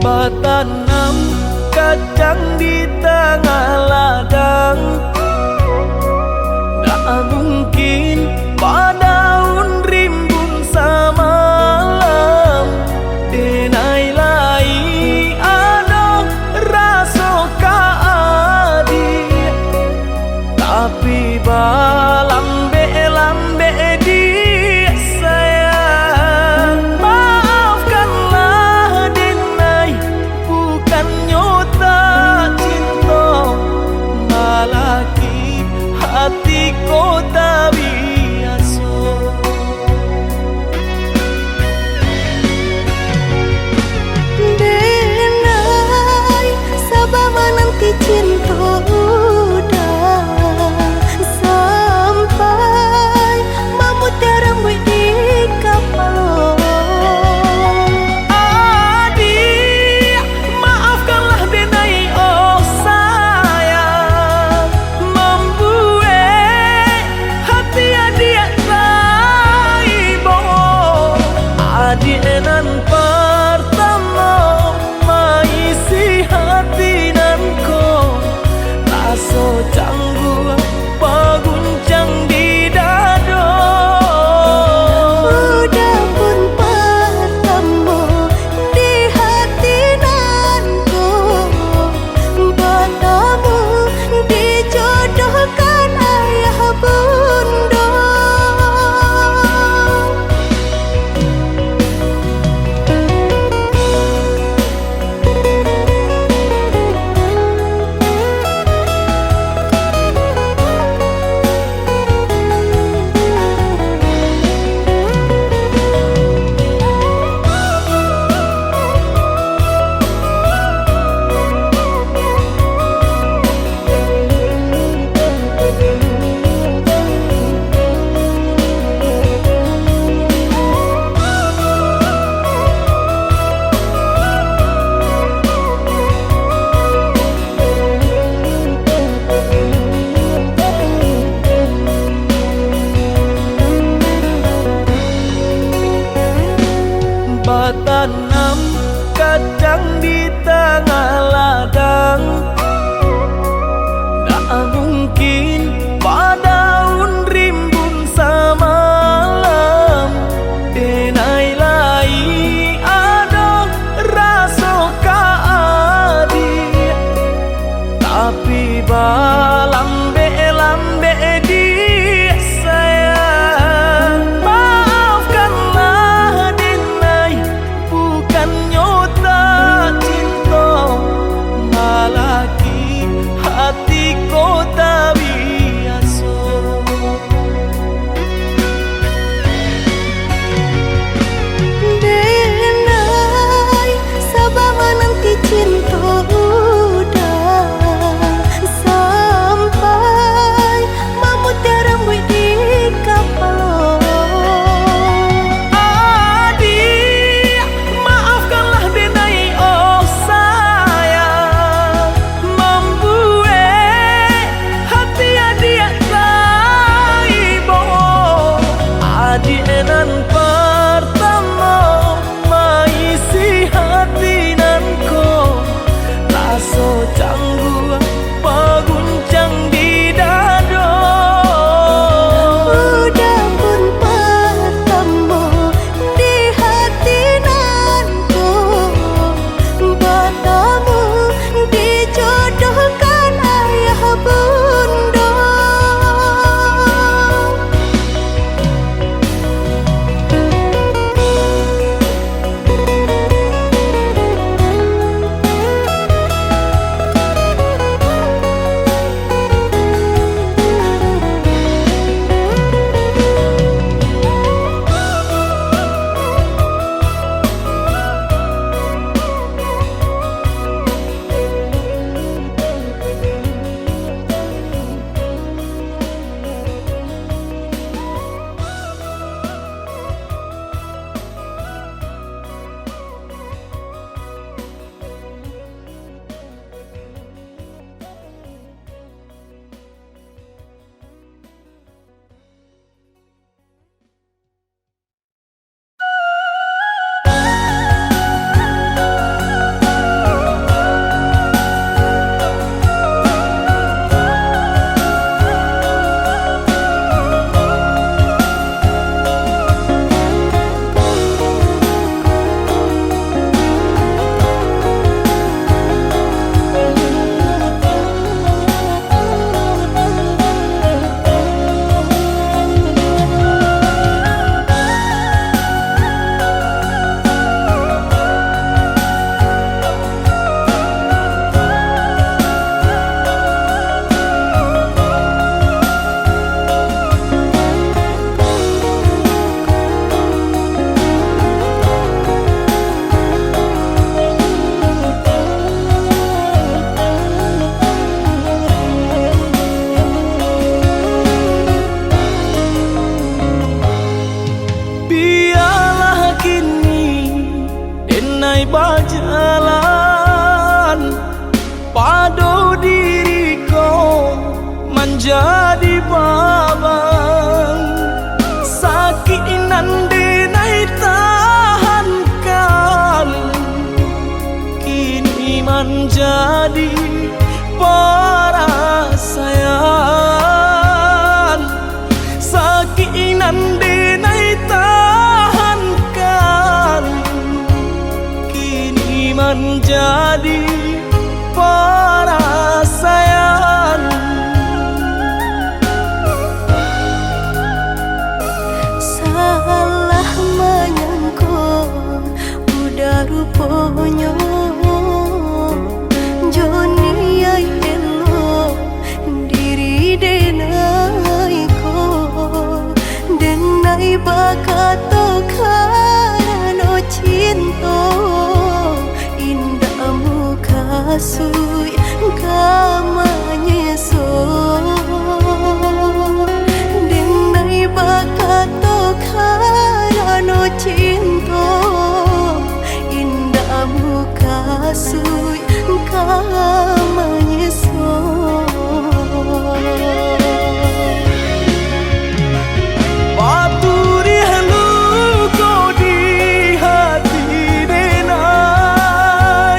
Batanam kacang di tengah ladang tak mungkin padaun rimbun samalam denai lai ada rasa kaadi tapi lambe di sayang maafkanlah denai bukan nyota cinta malaki hati kota biasa Paguncang di tengah ladang, tak mungkin padaun rimbun semalam. Denai lai ada rasa kaadi, tapi balambe-lambe di sayang. Maafkanlah Denai, bukannya tak cinta, malaki hatiku tak biasa. Denai, sabar menanti cinta udah sampai memutih rambut di kapal. Adik, maafkanlah Denai, oh sayang, membuat hati adik taibo. Adik nan pertama maisi hati nanko, rasa canggung paguncang di dada. Udah pun pertama di hati nanku, bertemu dijodohkan ayah bunda. Biarlah kini Denai berjalan, pada diriku menjadi babang. Sakit nan Denai tahankan, kini menjadi perasaan. Sakit nan Denai tahankan, kini menjadi perasaan. Salah menyangka udah rupanya Joni ay elo diri Denai ko. Denai bakato karena cinta, indah muka sui kamanya so. Denai bakato karena cinta, indah muka sui kamanya so. Paturi halu ko di hati Denai,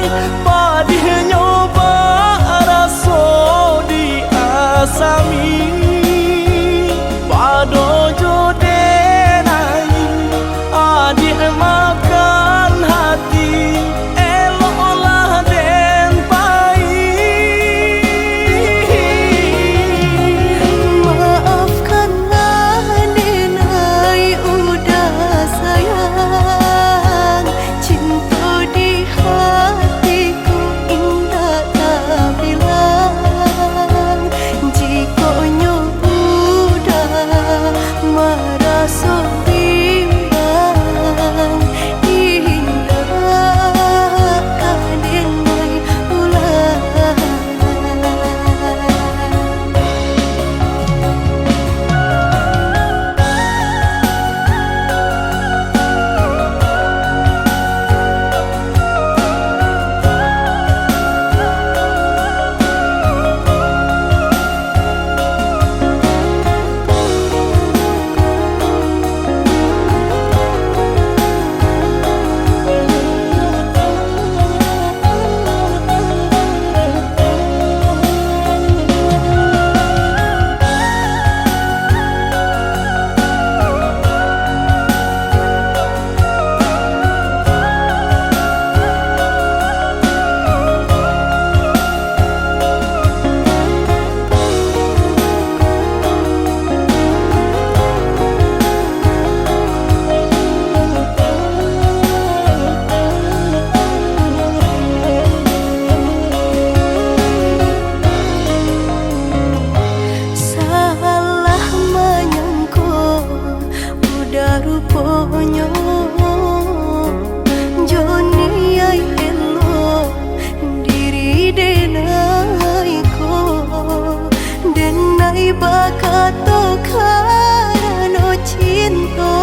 nai bakato karano cinta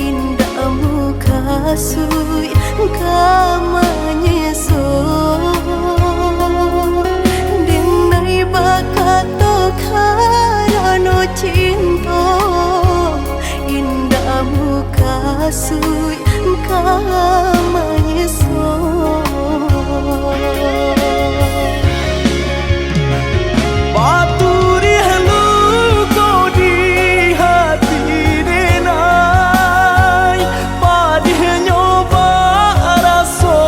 indahmu kasui kamanyeso deng nai bakato karano cinta indahmu kasui kamanyeso. Paturi halu kau di hati denai, padih nyoba rasa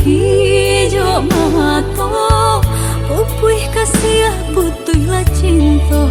hijo mato upuih kasih putuhlah cinta.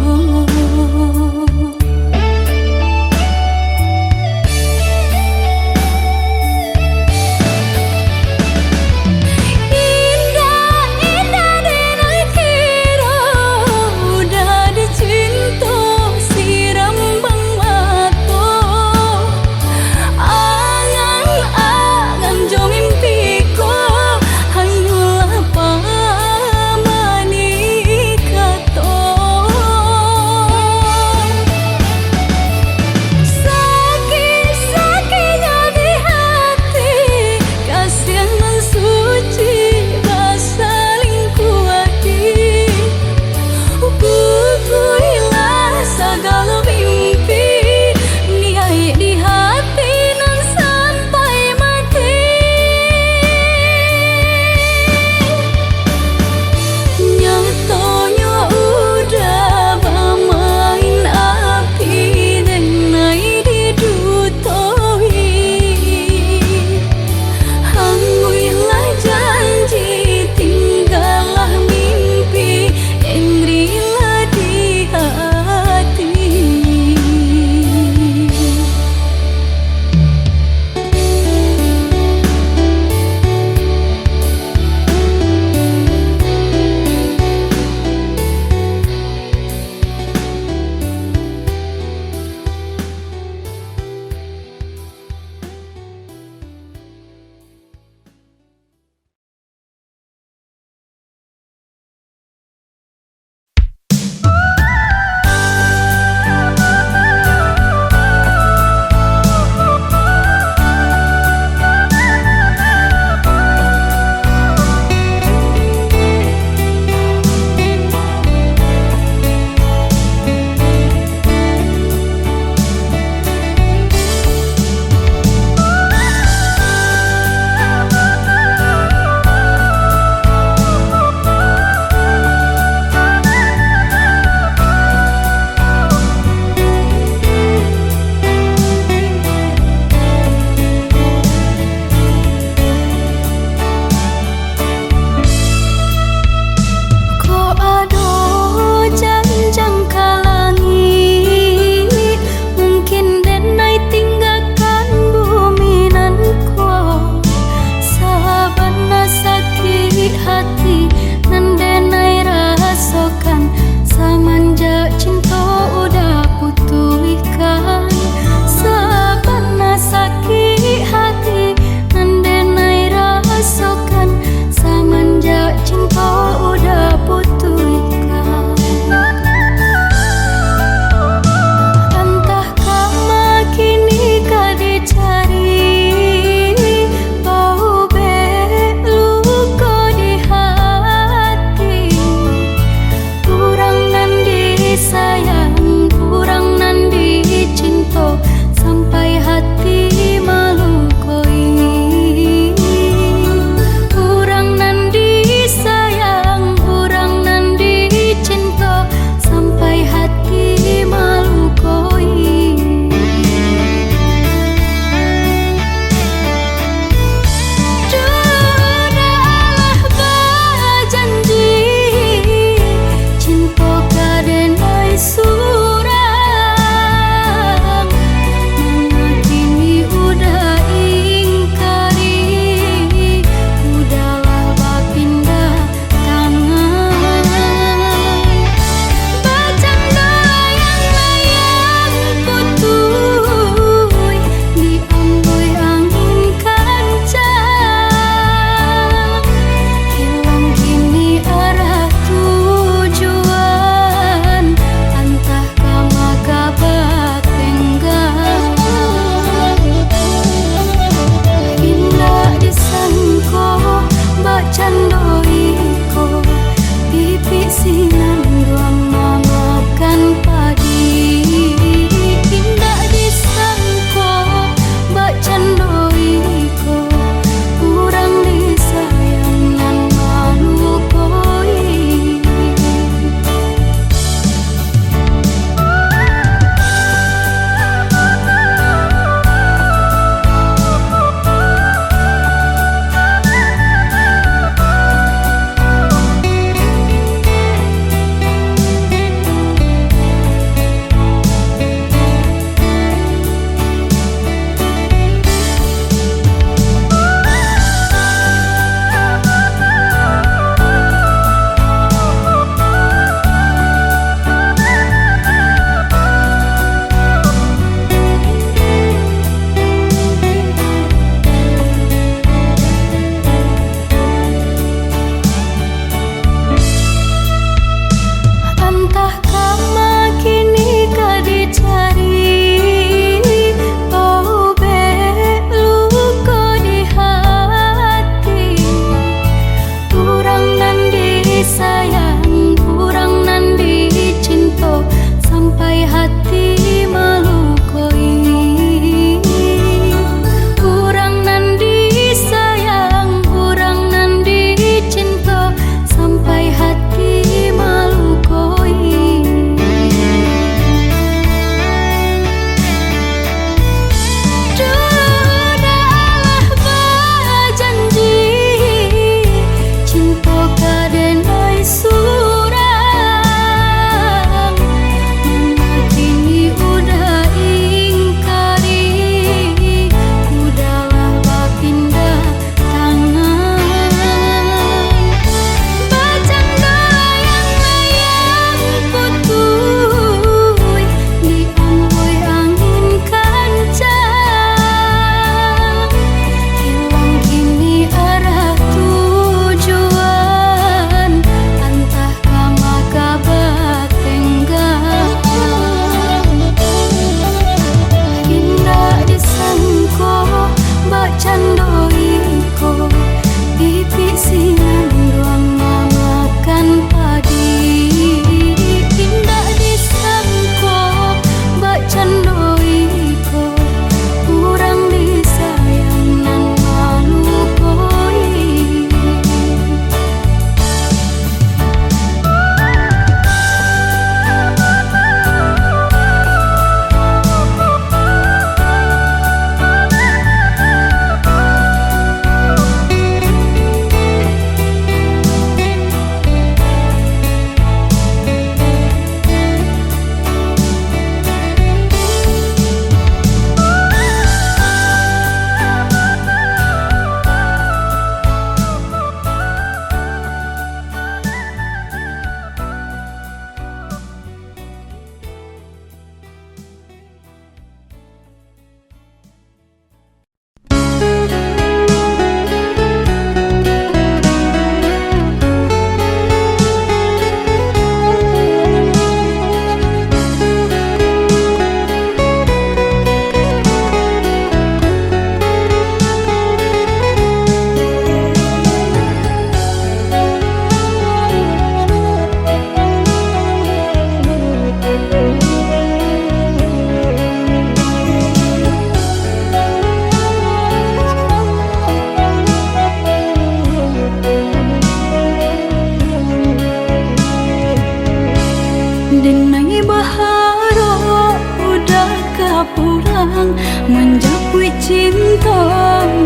menjapui cinta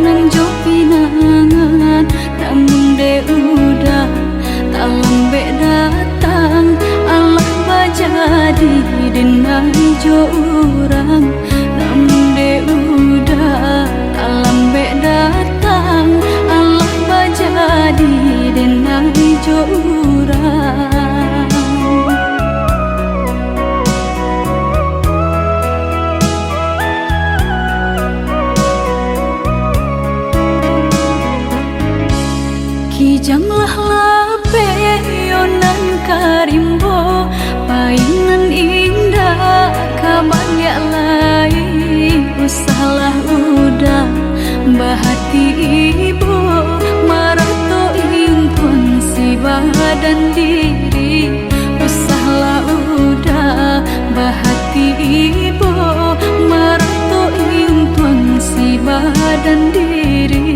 nan jo pinangan, namun de udah tak lambe datang. Allah bajadi denai jo urang, namun de udah tak lambe datang. Allah bajadi denai jo urang. Kijanglah lape yonan karimbo, painan indah kaban ya lai. Usahlah udah bahati ibu, marato impun si badan diri. Usahlah udah bahati ibu, marato impun si badan diri.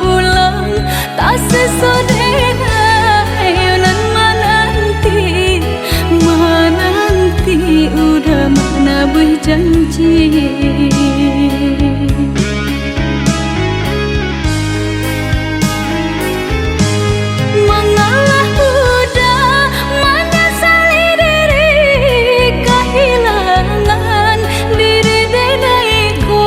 Pulang tak sesodena yonan menanti udah mana berjanji. Mengalah udah menyesali diri, kehilangan diri denaiku.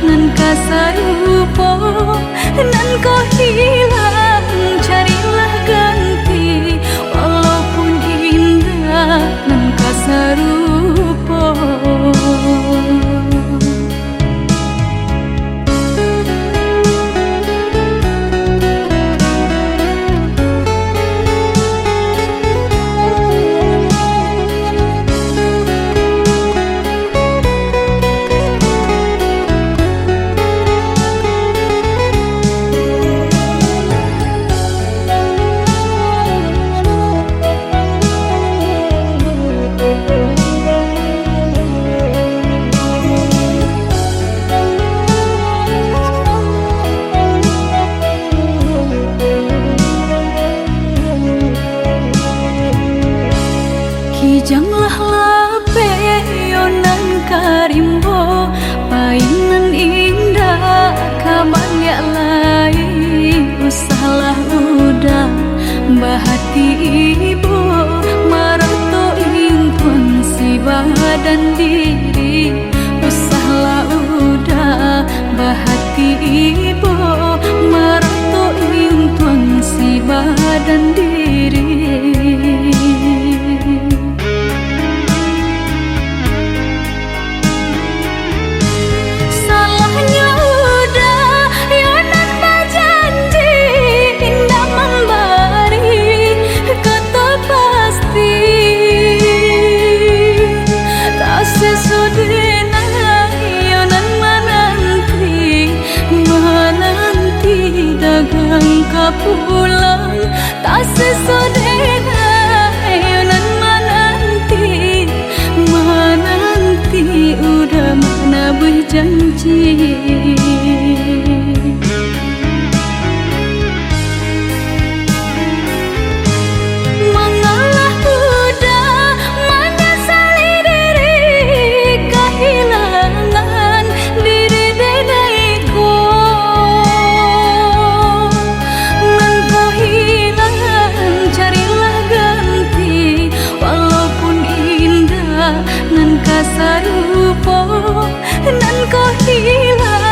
Nan kasarupo, nan kau hilang, carilah ganti. Walaupun indah, nan kasarupo. Kijanglah lape yonan karimbo, painan indah kaban ya lai. Usahlah udah bahati ibu, marato impun si badan diri. Usahlah udah bahati ibu, marato impun si badan diri. Pulang tak sesodena yonan menanti udah mana berjanji. Mengalah udah menyesali diri, kehilangan diri denaiku. Nan kasarupo, nan kau hilang.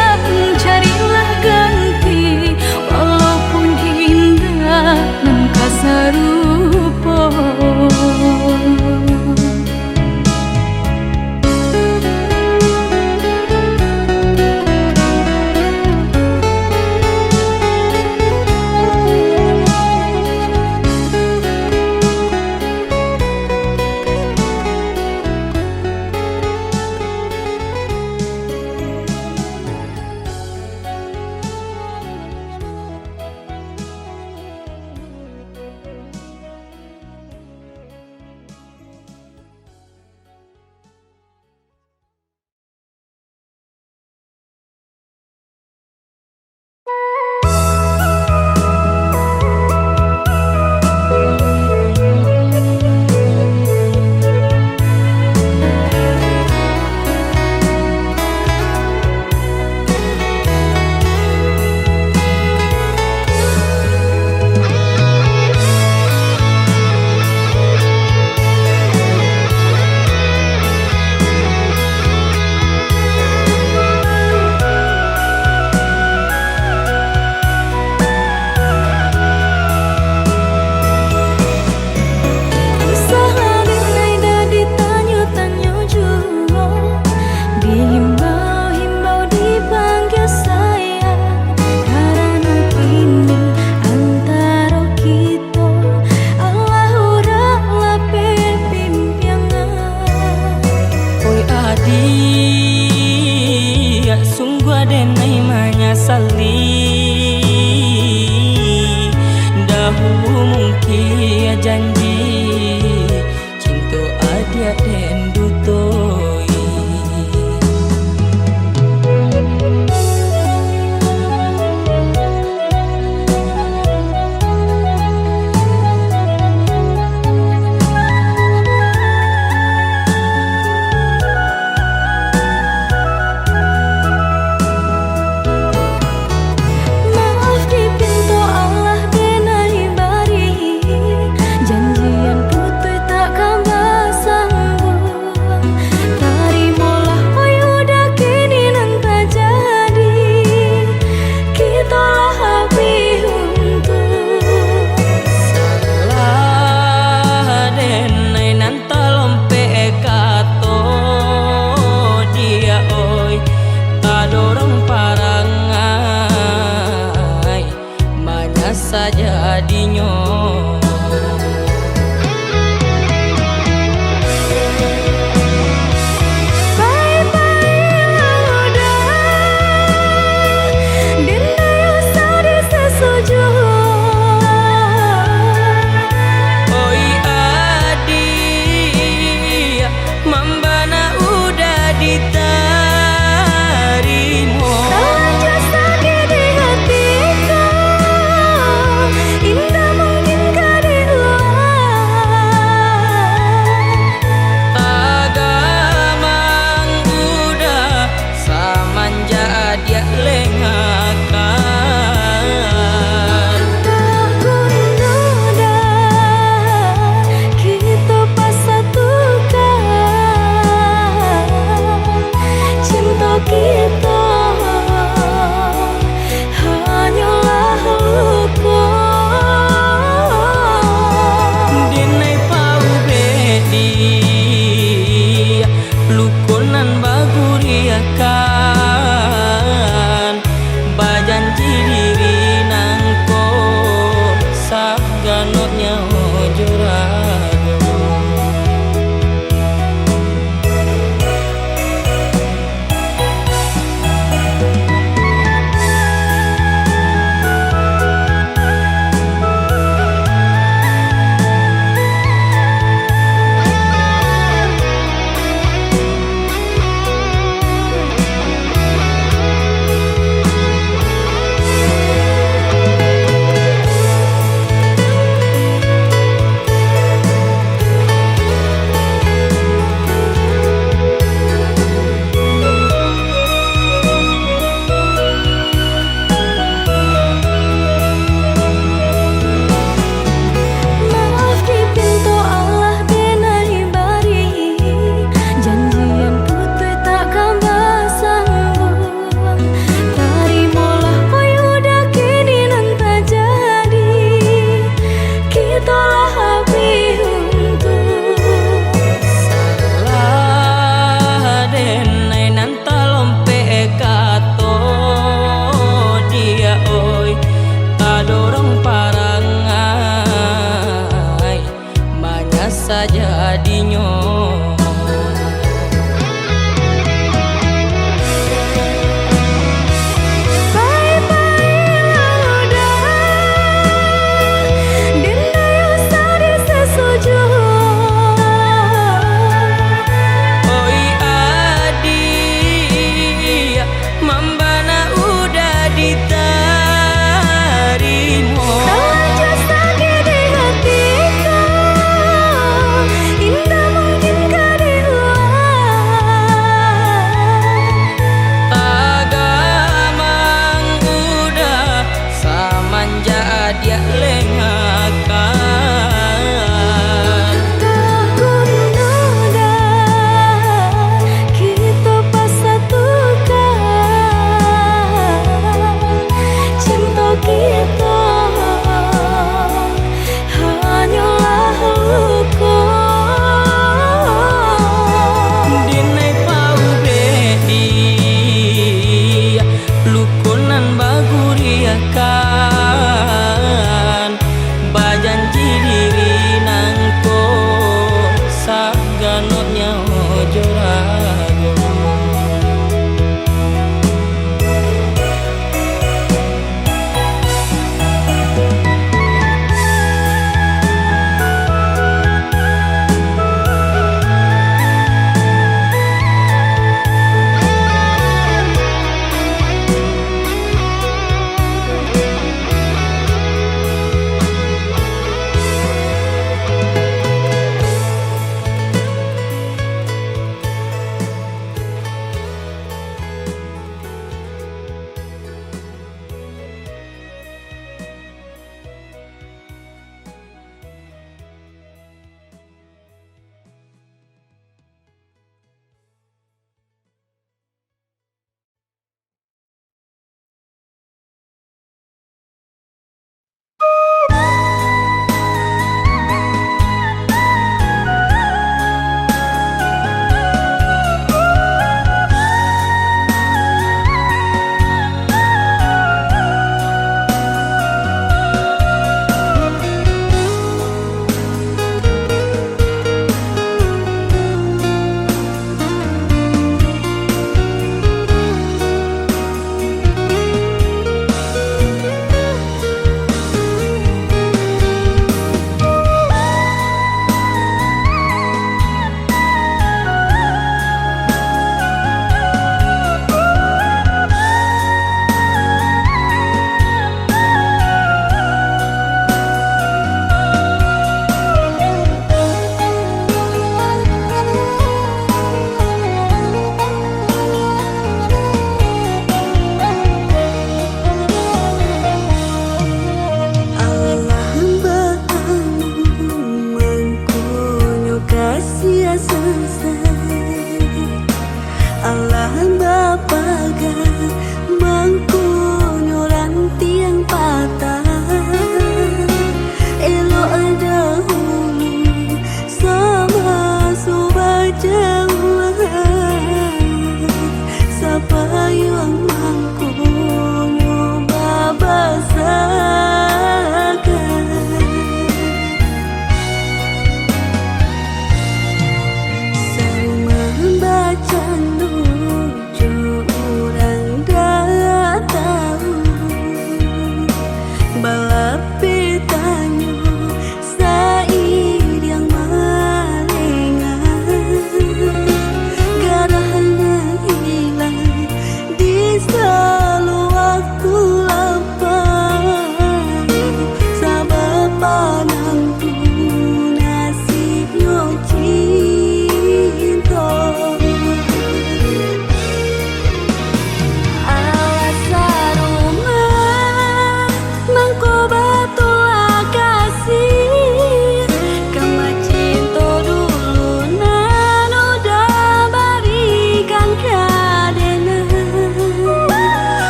asa jadinyo.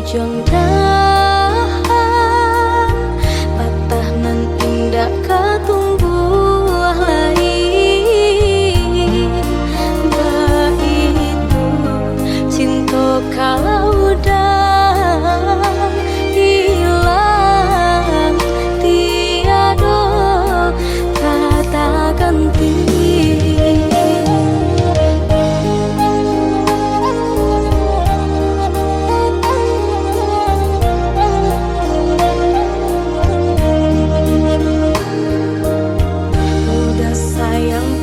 ujung dahan patah nan indah katumbuh lain baitu cinta kau dan hilang tiada kata ganti.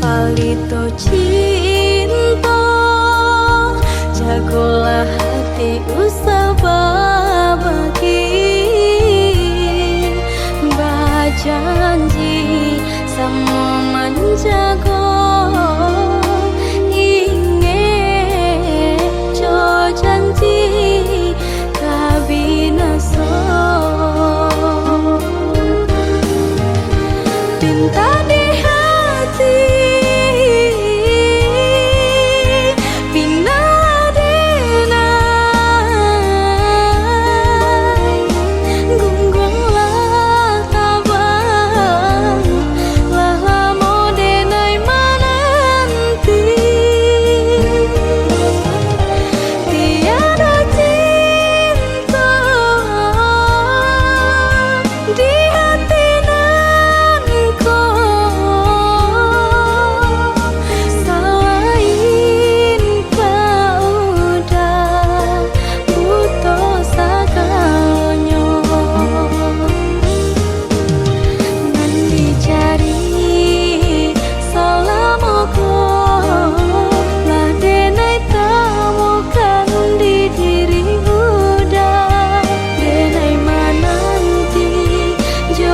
Palito cinta jagolah hati usah berbagi berjanji sama menjaga ingin jo janji kabinasa pinta di hati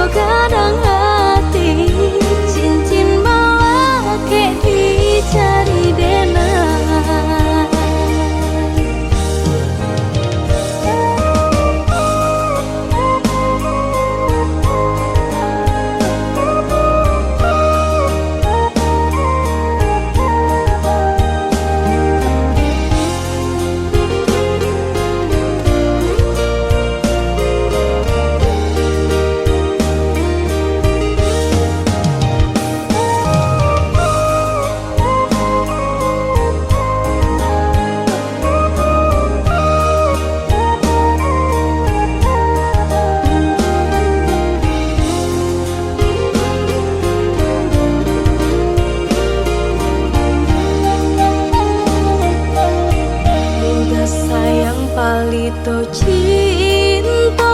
kadang hati cincin malah ke dicari denai. Palito cinta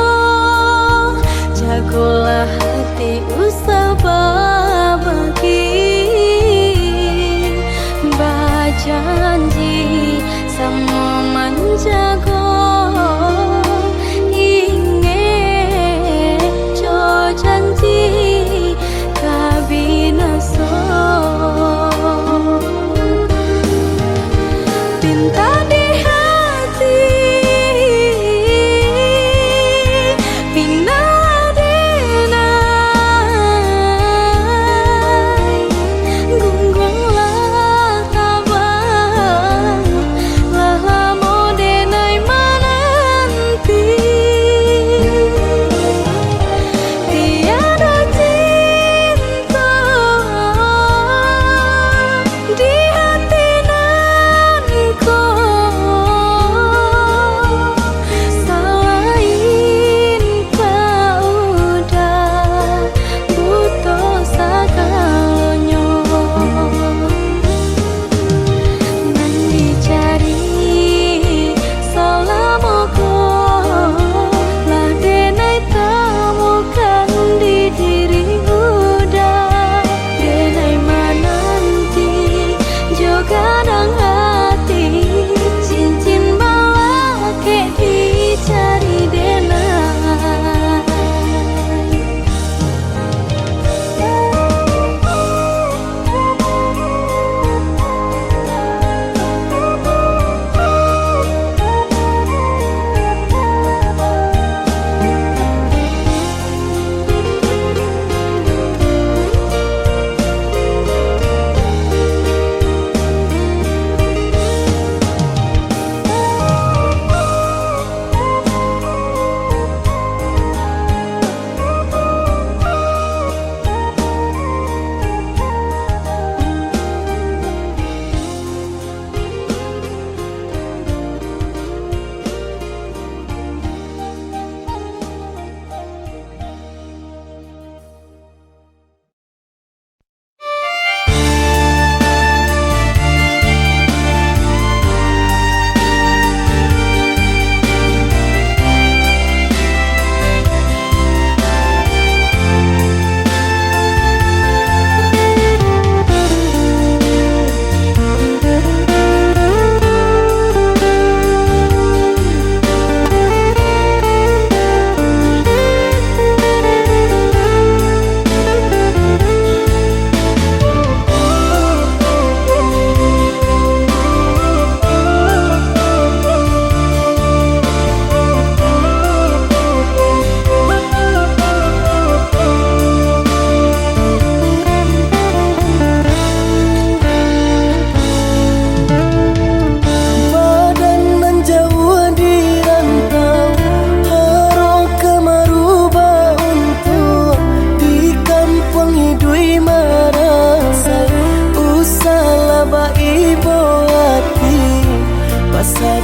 jagolah hati usah berbagi berjanji sama menjaga ingin jo janji kabinasa pinta di hati denai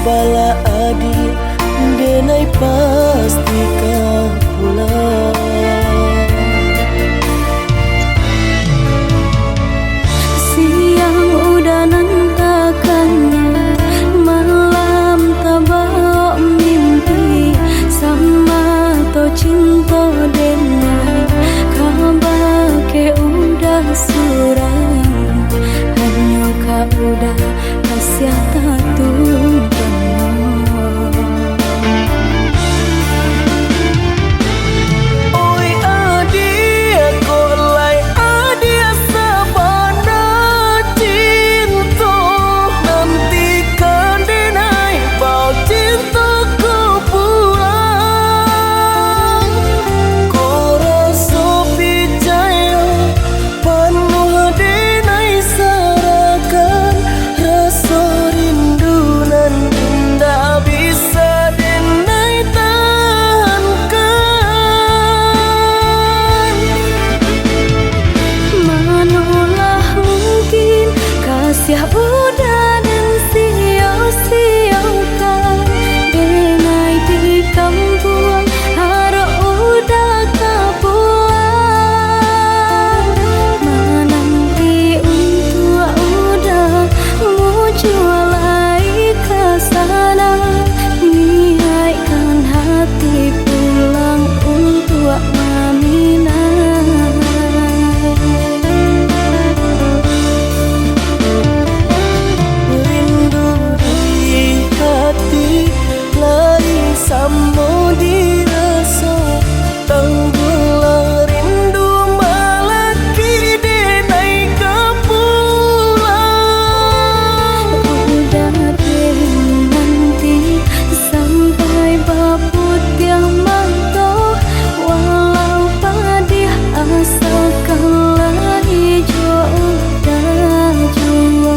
bala adi denai pasti kau pulang. Siang udah nantakannya, malam tabak mimpi sama to cinta denai kabar ke udah suram, hanya kau udah kasih tatu. Ya udah dan sia-siakan denai di kampung harap udah kapuan menanti untuk udah mau jualai ke sana niatkan hati pulang untuk Mamina. Samo dirasa tenggelam rindu malaki denai kepulang. Udah nanti sampai babut yang manto walau padih asa kalah hijau udah jua.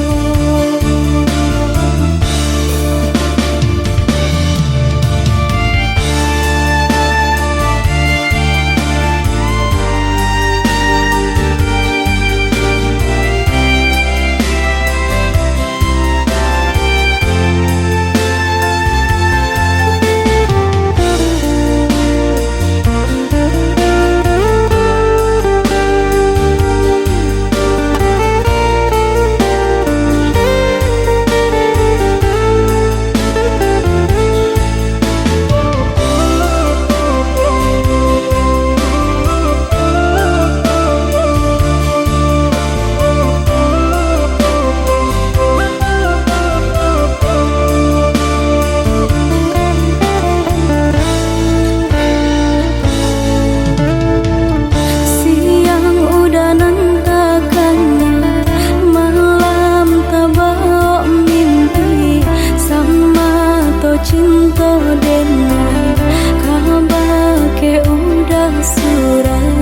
Cinta denai kabar ke udah suram,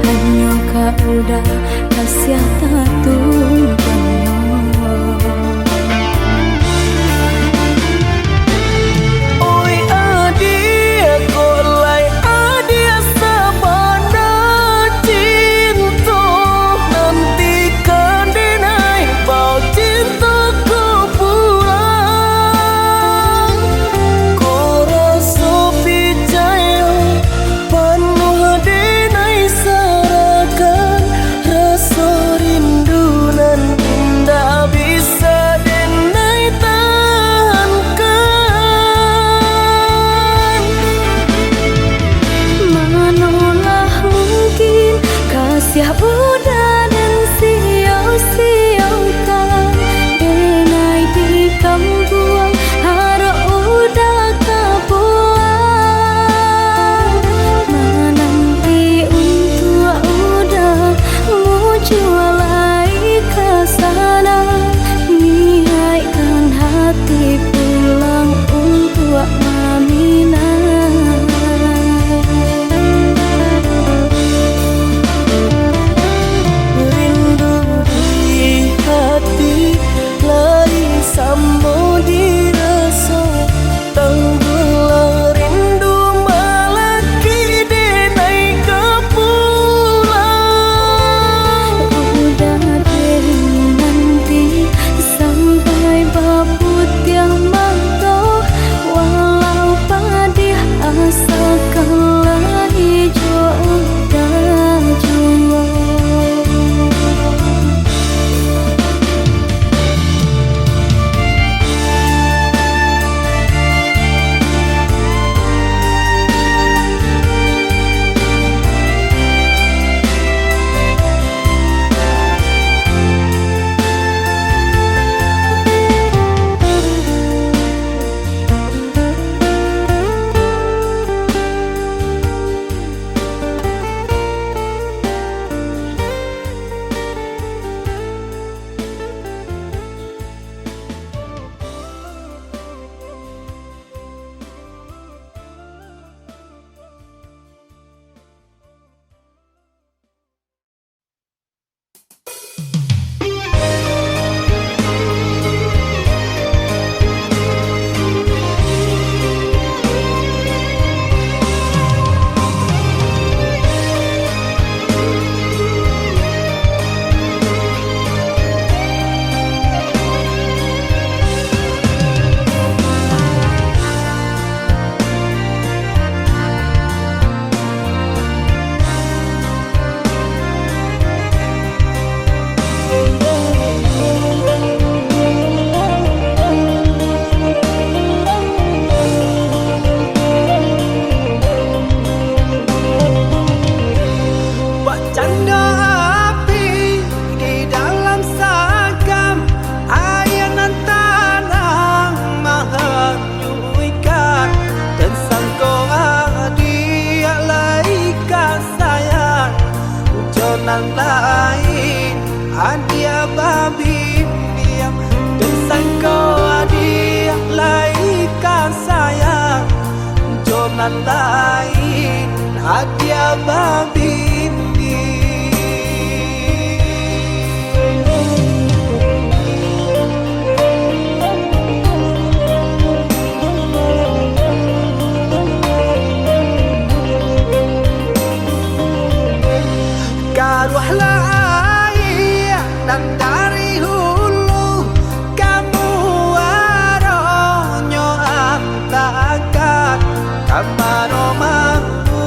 hanya kau udah kasih tatu. kanan lain adia babimbi. Karuahlah air dan dari hulu kamu waronyo antakan kamaro mampu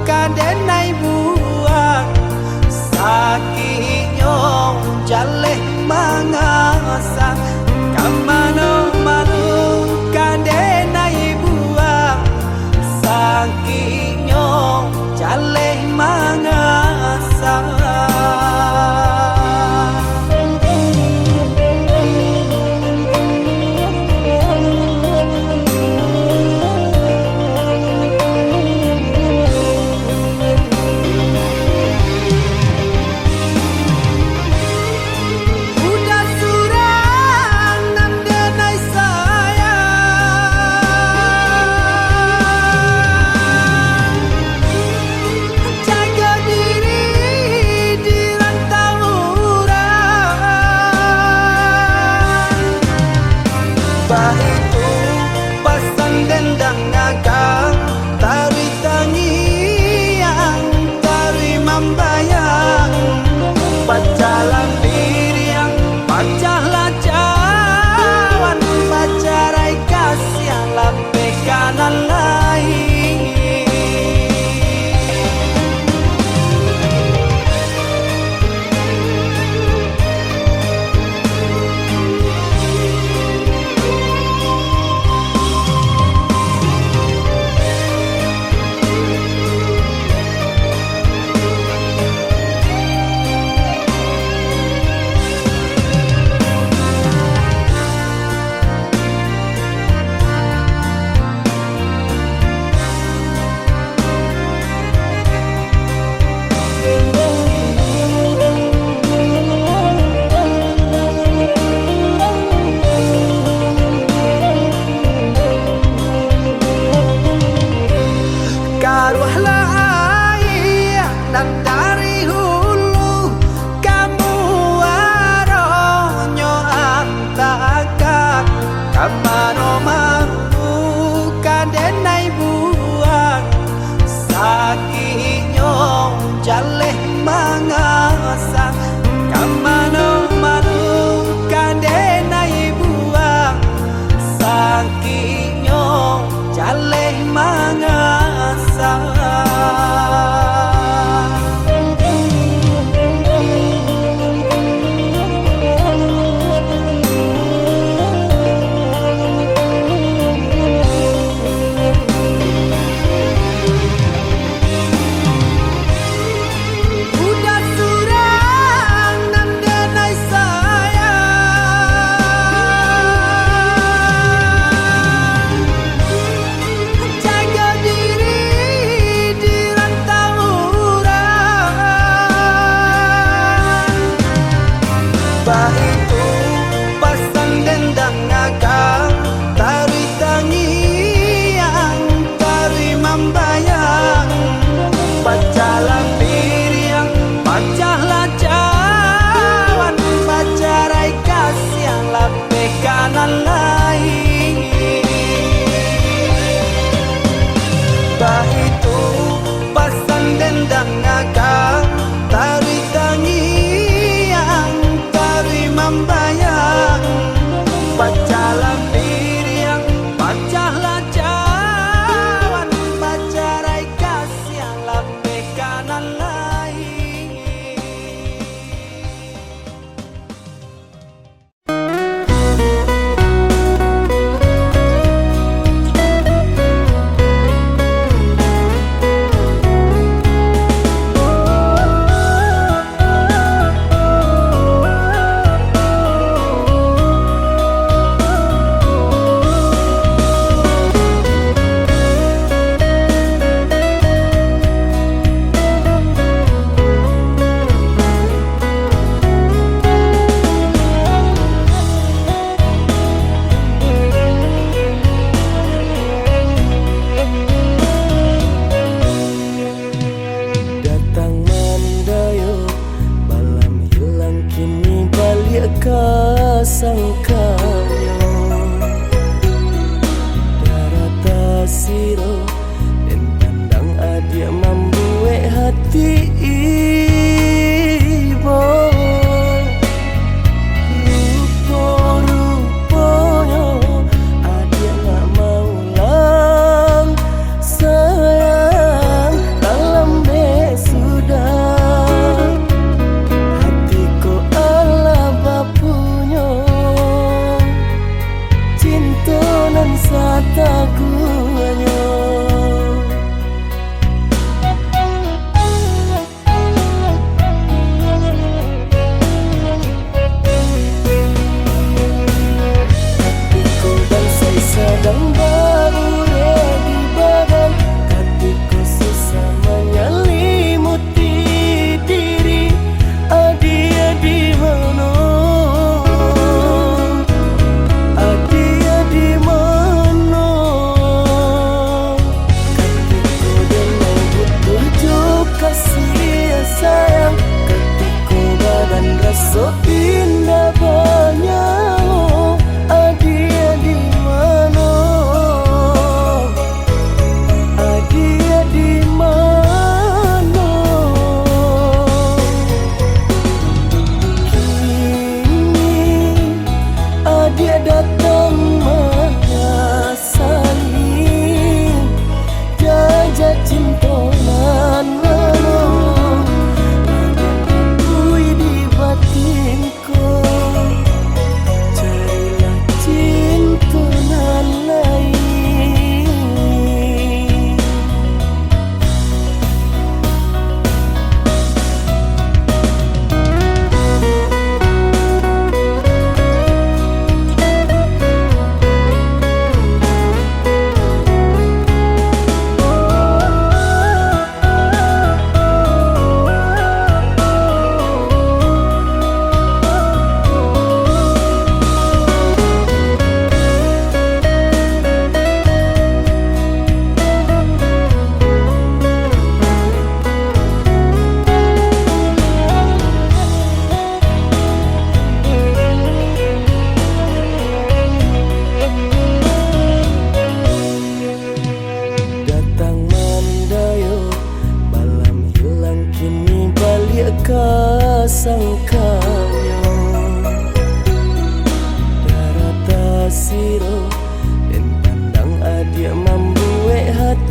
kadenai buang sakinyo jaleh mangasa kamano manu kadenai buang sakinyo jaleh mangasa. Itu pasang dendang nagang tari tangiang tari membayang pacalan diriang pacalah cawan pacarai kasih lape kanan lain. Karuahlah air dan dari hulu kamu waronyo antakan kamano mampu kadenai buang sakinyo jaleh mangasa kamano manu kadenai buang sakinyo jaleh mangasa. Udah surang dan denai sayang jaga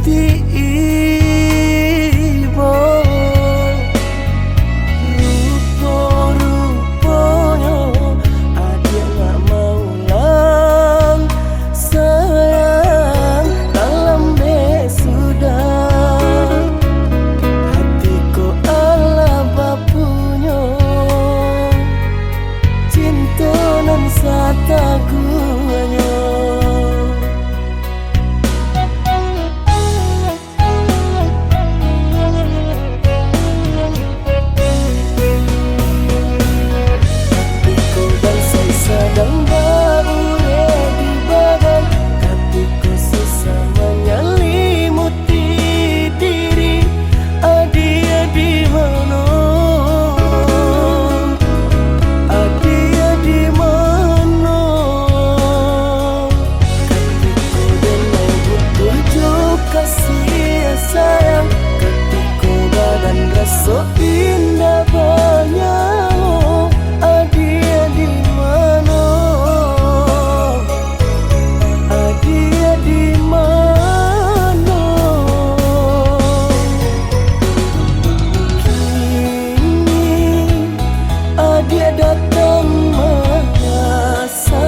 tiba. Rupa-rupanya adik gak mau lang sayang dalam sudah hatiku ala bapunya cinta nan sataguanya. Sedang baure di badan hatiku susah menyelimuti diri. Adia di mana? Adia di mana? Hatiku denai butuh juk kasih sayang. Hatiku badan rasa indah banyak. Adia di mana? Adia di mana? Kini adia datang mengasai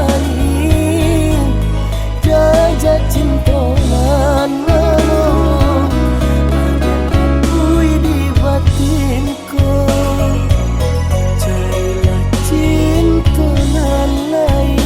jajak cinta nan mana. Adia akui di batinku carilah cinta nan lain.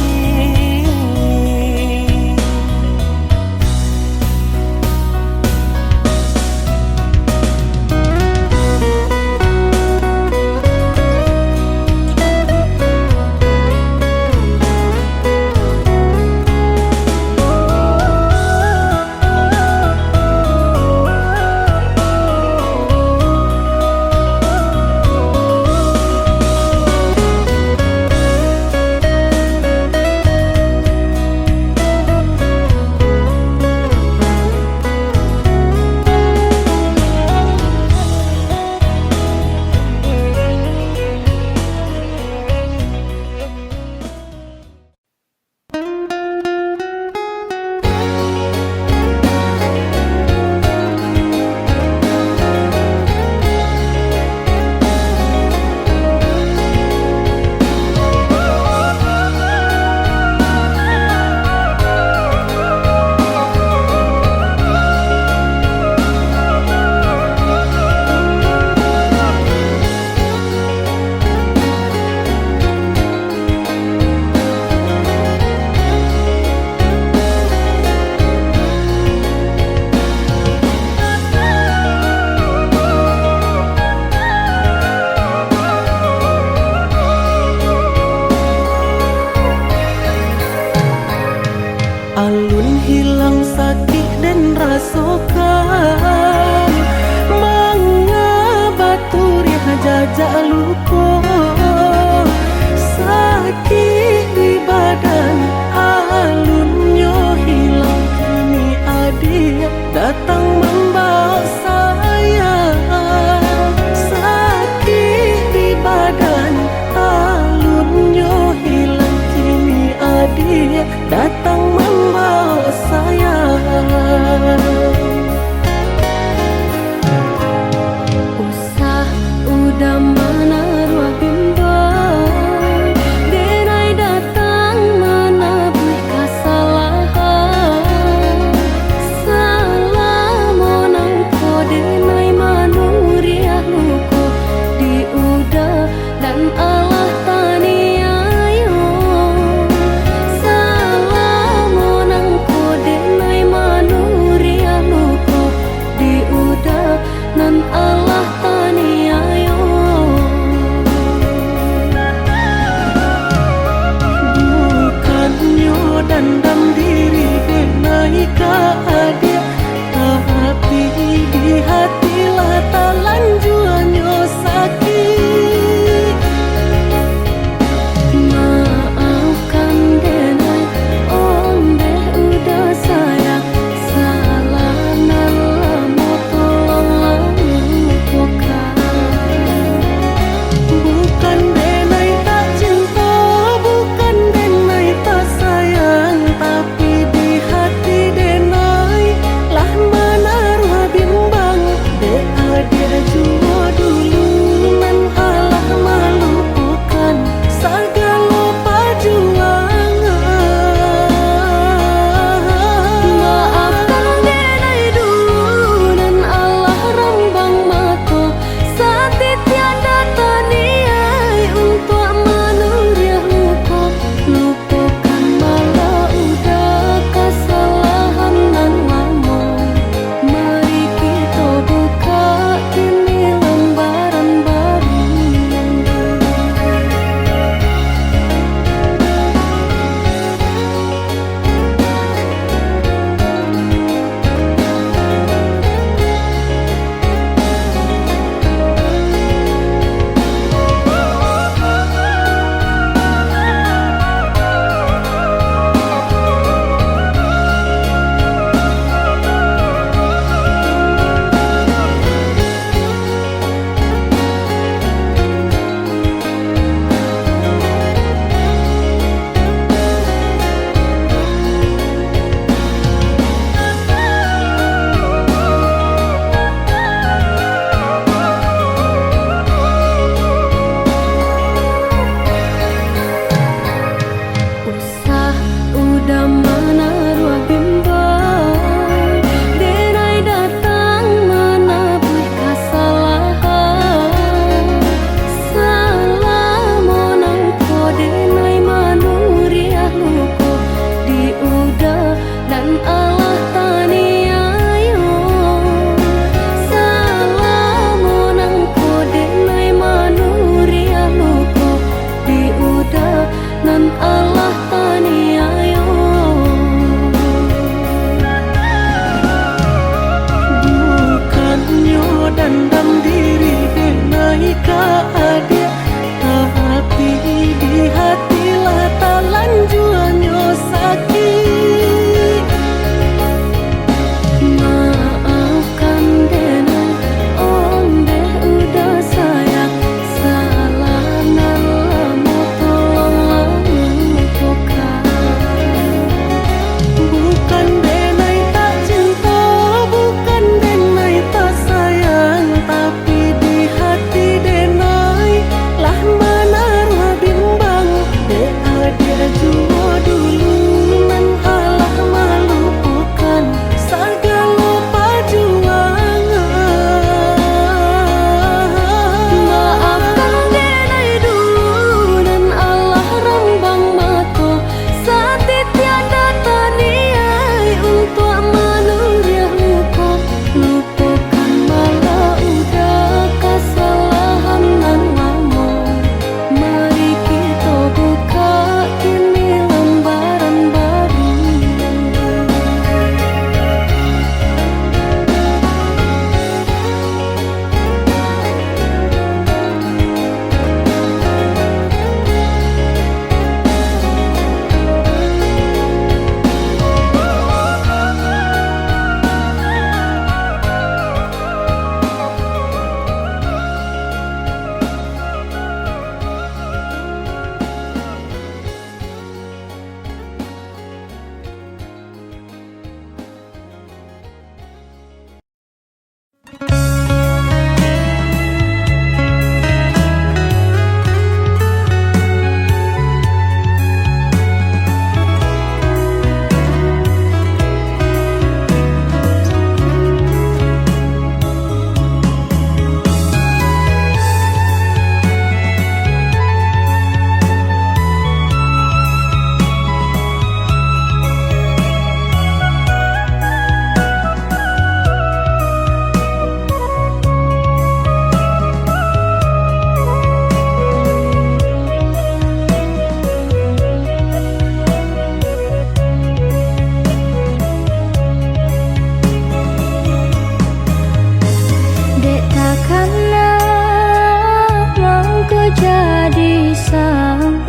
Alun hilang sakit dan rasakan mengabaturi jajak lupa. Sakit di badan alunnya hilang. Kini adik datang membawa saya. Sakit di badan alunnya hilang. Kini adik datang membawa saya. Usah udah mana ruah bimbang, denai datang mana bui kesalahan. Salah monang ko denai manuriah nuko diudah dan Allah taniayo. Salah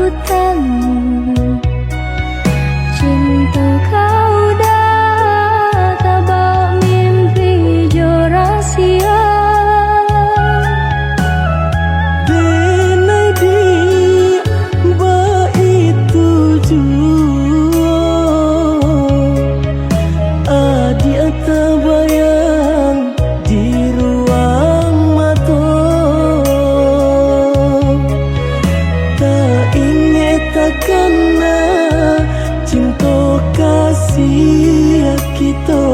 sambutanmu. Cinta kau dah tabak mimpi jo rahasia. Denai di ba itu jua adi atabayang di ruang mata. Tak ingat takkan cinta kasih kita.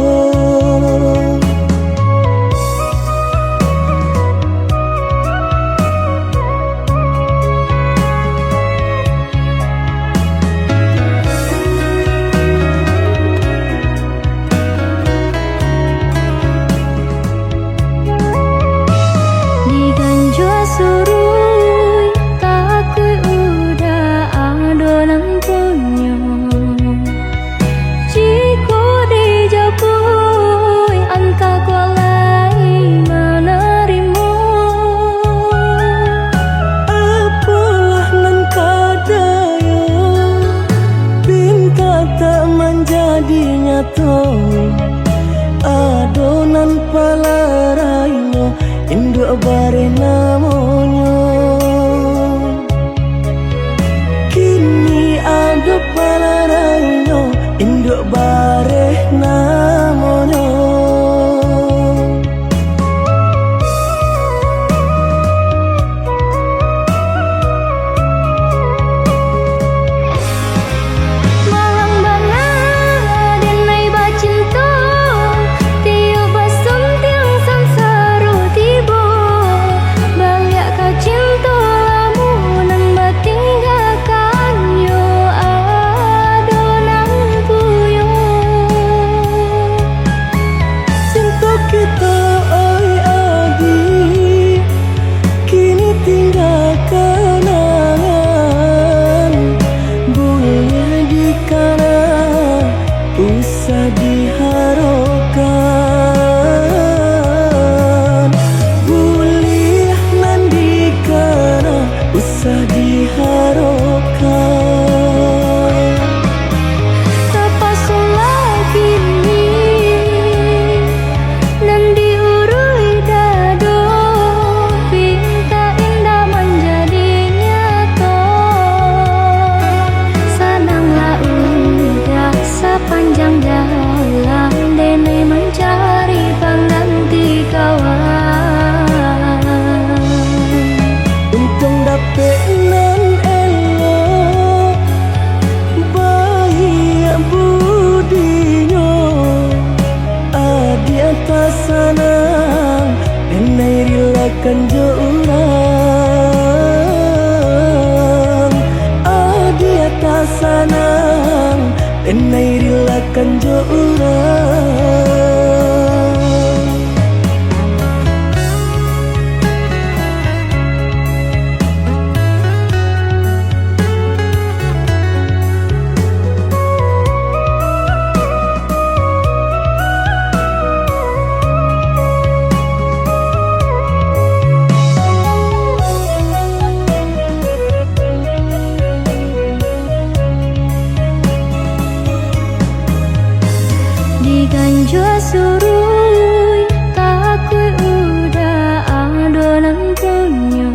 Diganjua surui takui udah adonan punya. Jika dijapui angka kualai menerima. Apalah nan kadaya pinta tak menjadi nyata. Adonan palarainya induk bare namanya. Kini ada palarainya induk bare namanya. Malang banget denai bacinta. Tiup basum tiang samsaru tiba. Balik kau cinta lamunan batinggalkan yo adonan puyo. Cinta kita oi adi kini tinggal kenangan. Boleh dikana usah diharapkan. Boleh nan dikana usah diharapkan. Terpaksa lagi ni dan diurui dado. Pinta indah menjadi nyata. Senanglah udah sepanjang jalan denai mencari pengganti kawan. Untung dapet nan elok baik budinya. Adi atas sanang enai rilakan jo urang. Adi atas sanang enai rilakan jo urang. Diganjua surui takui udah adonan punya.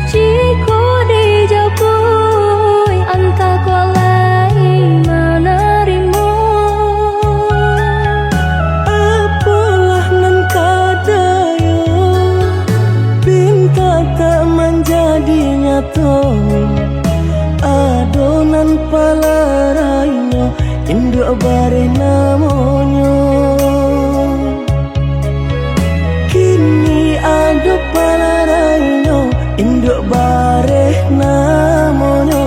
Jika dijapui angka kualai menerima. Apalah nan kadaya pinta tak menjadi nyata. Adonan palarainya induk bare namanya. Kini ada palarainya induk bare namanya.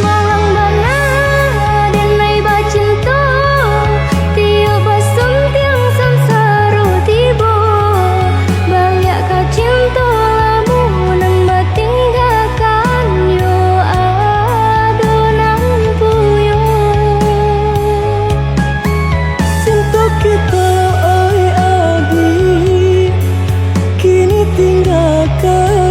Malang banget denai bacinta. Tiup basum tiang tinggalkan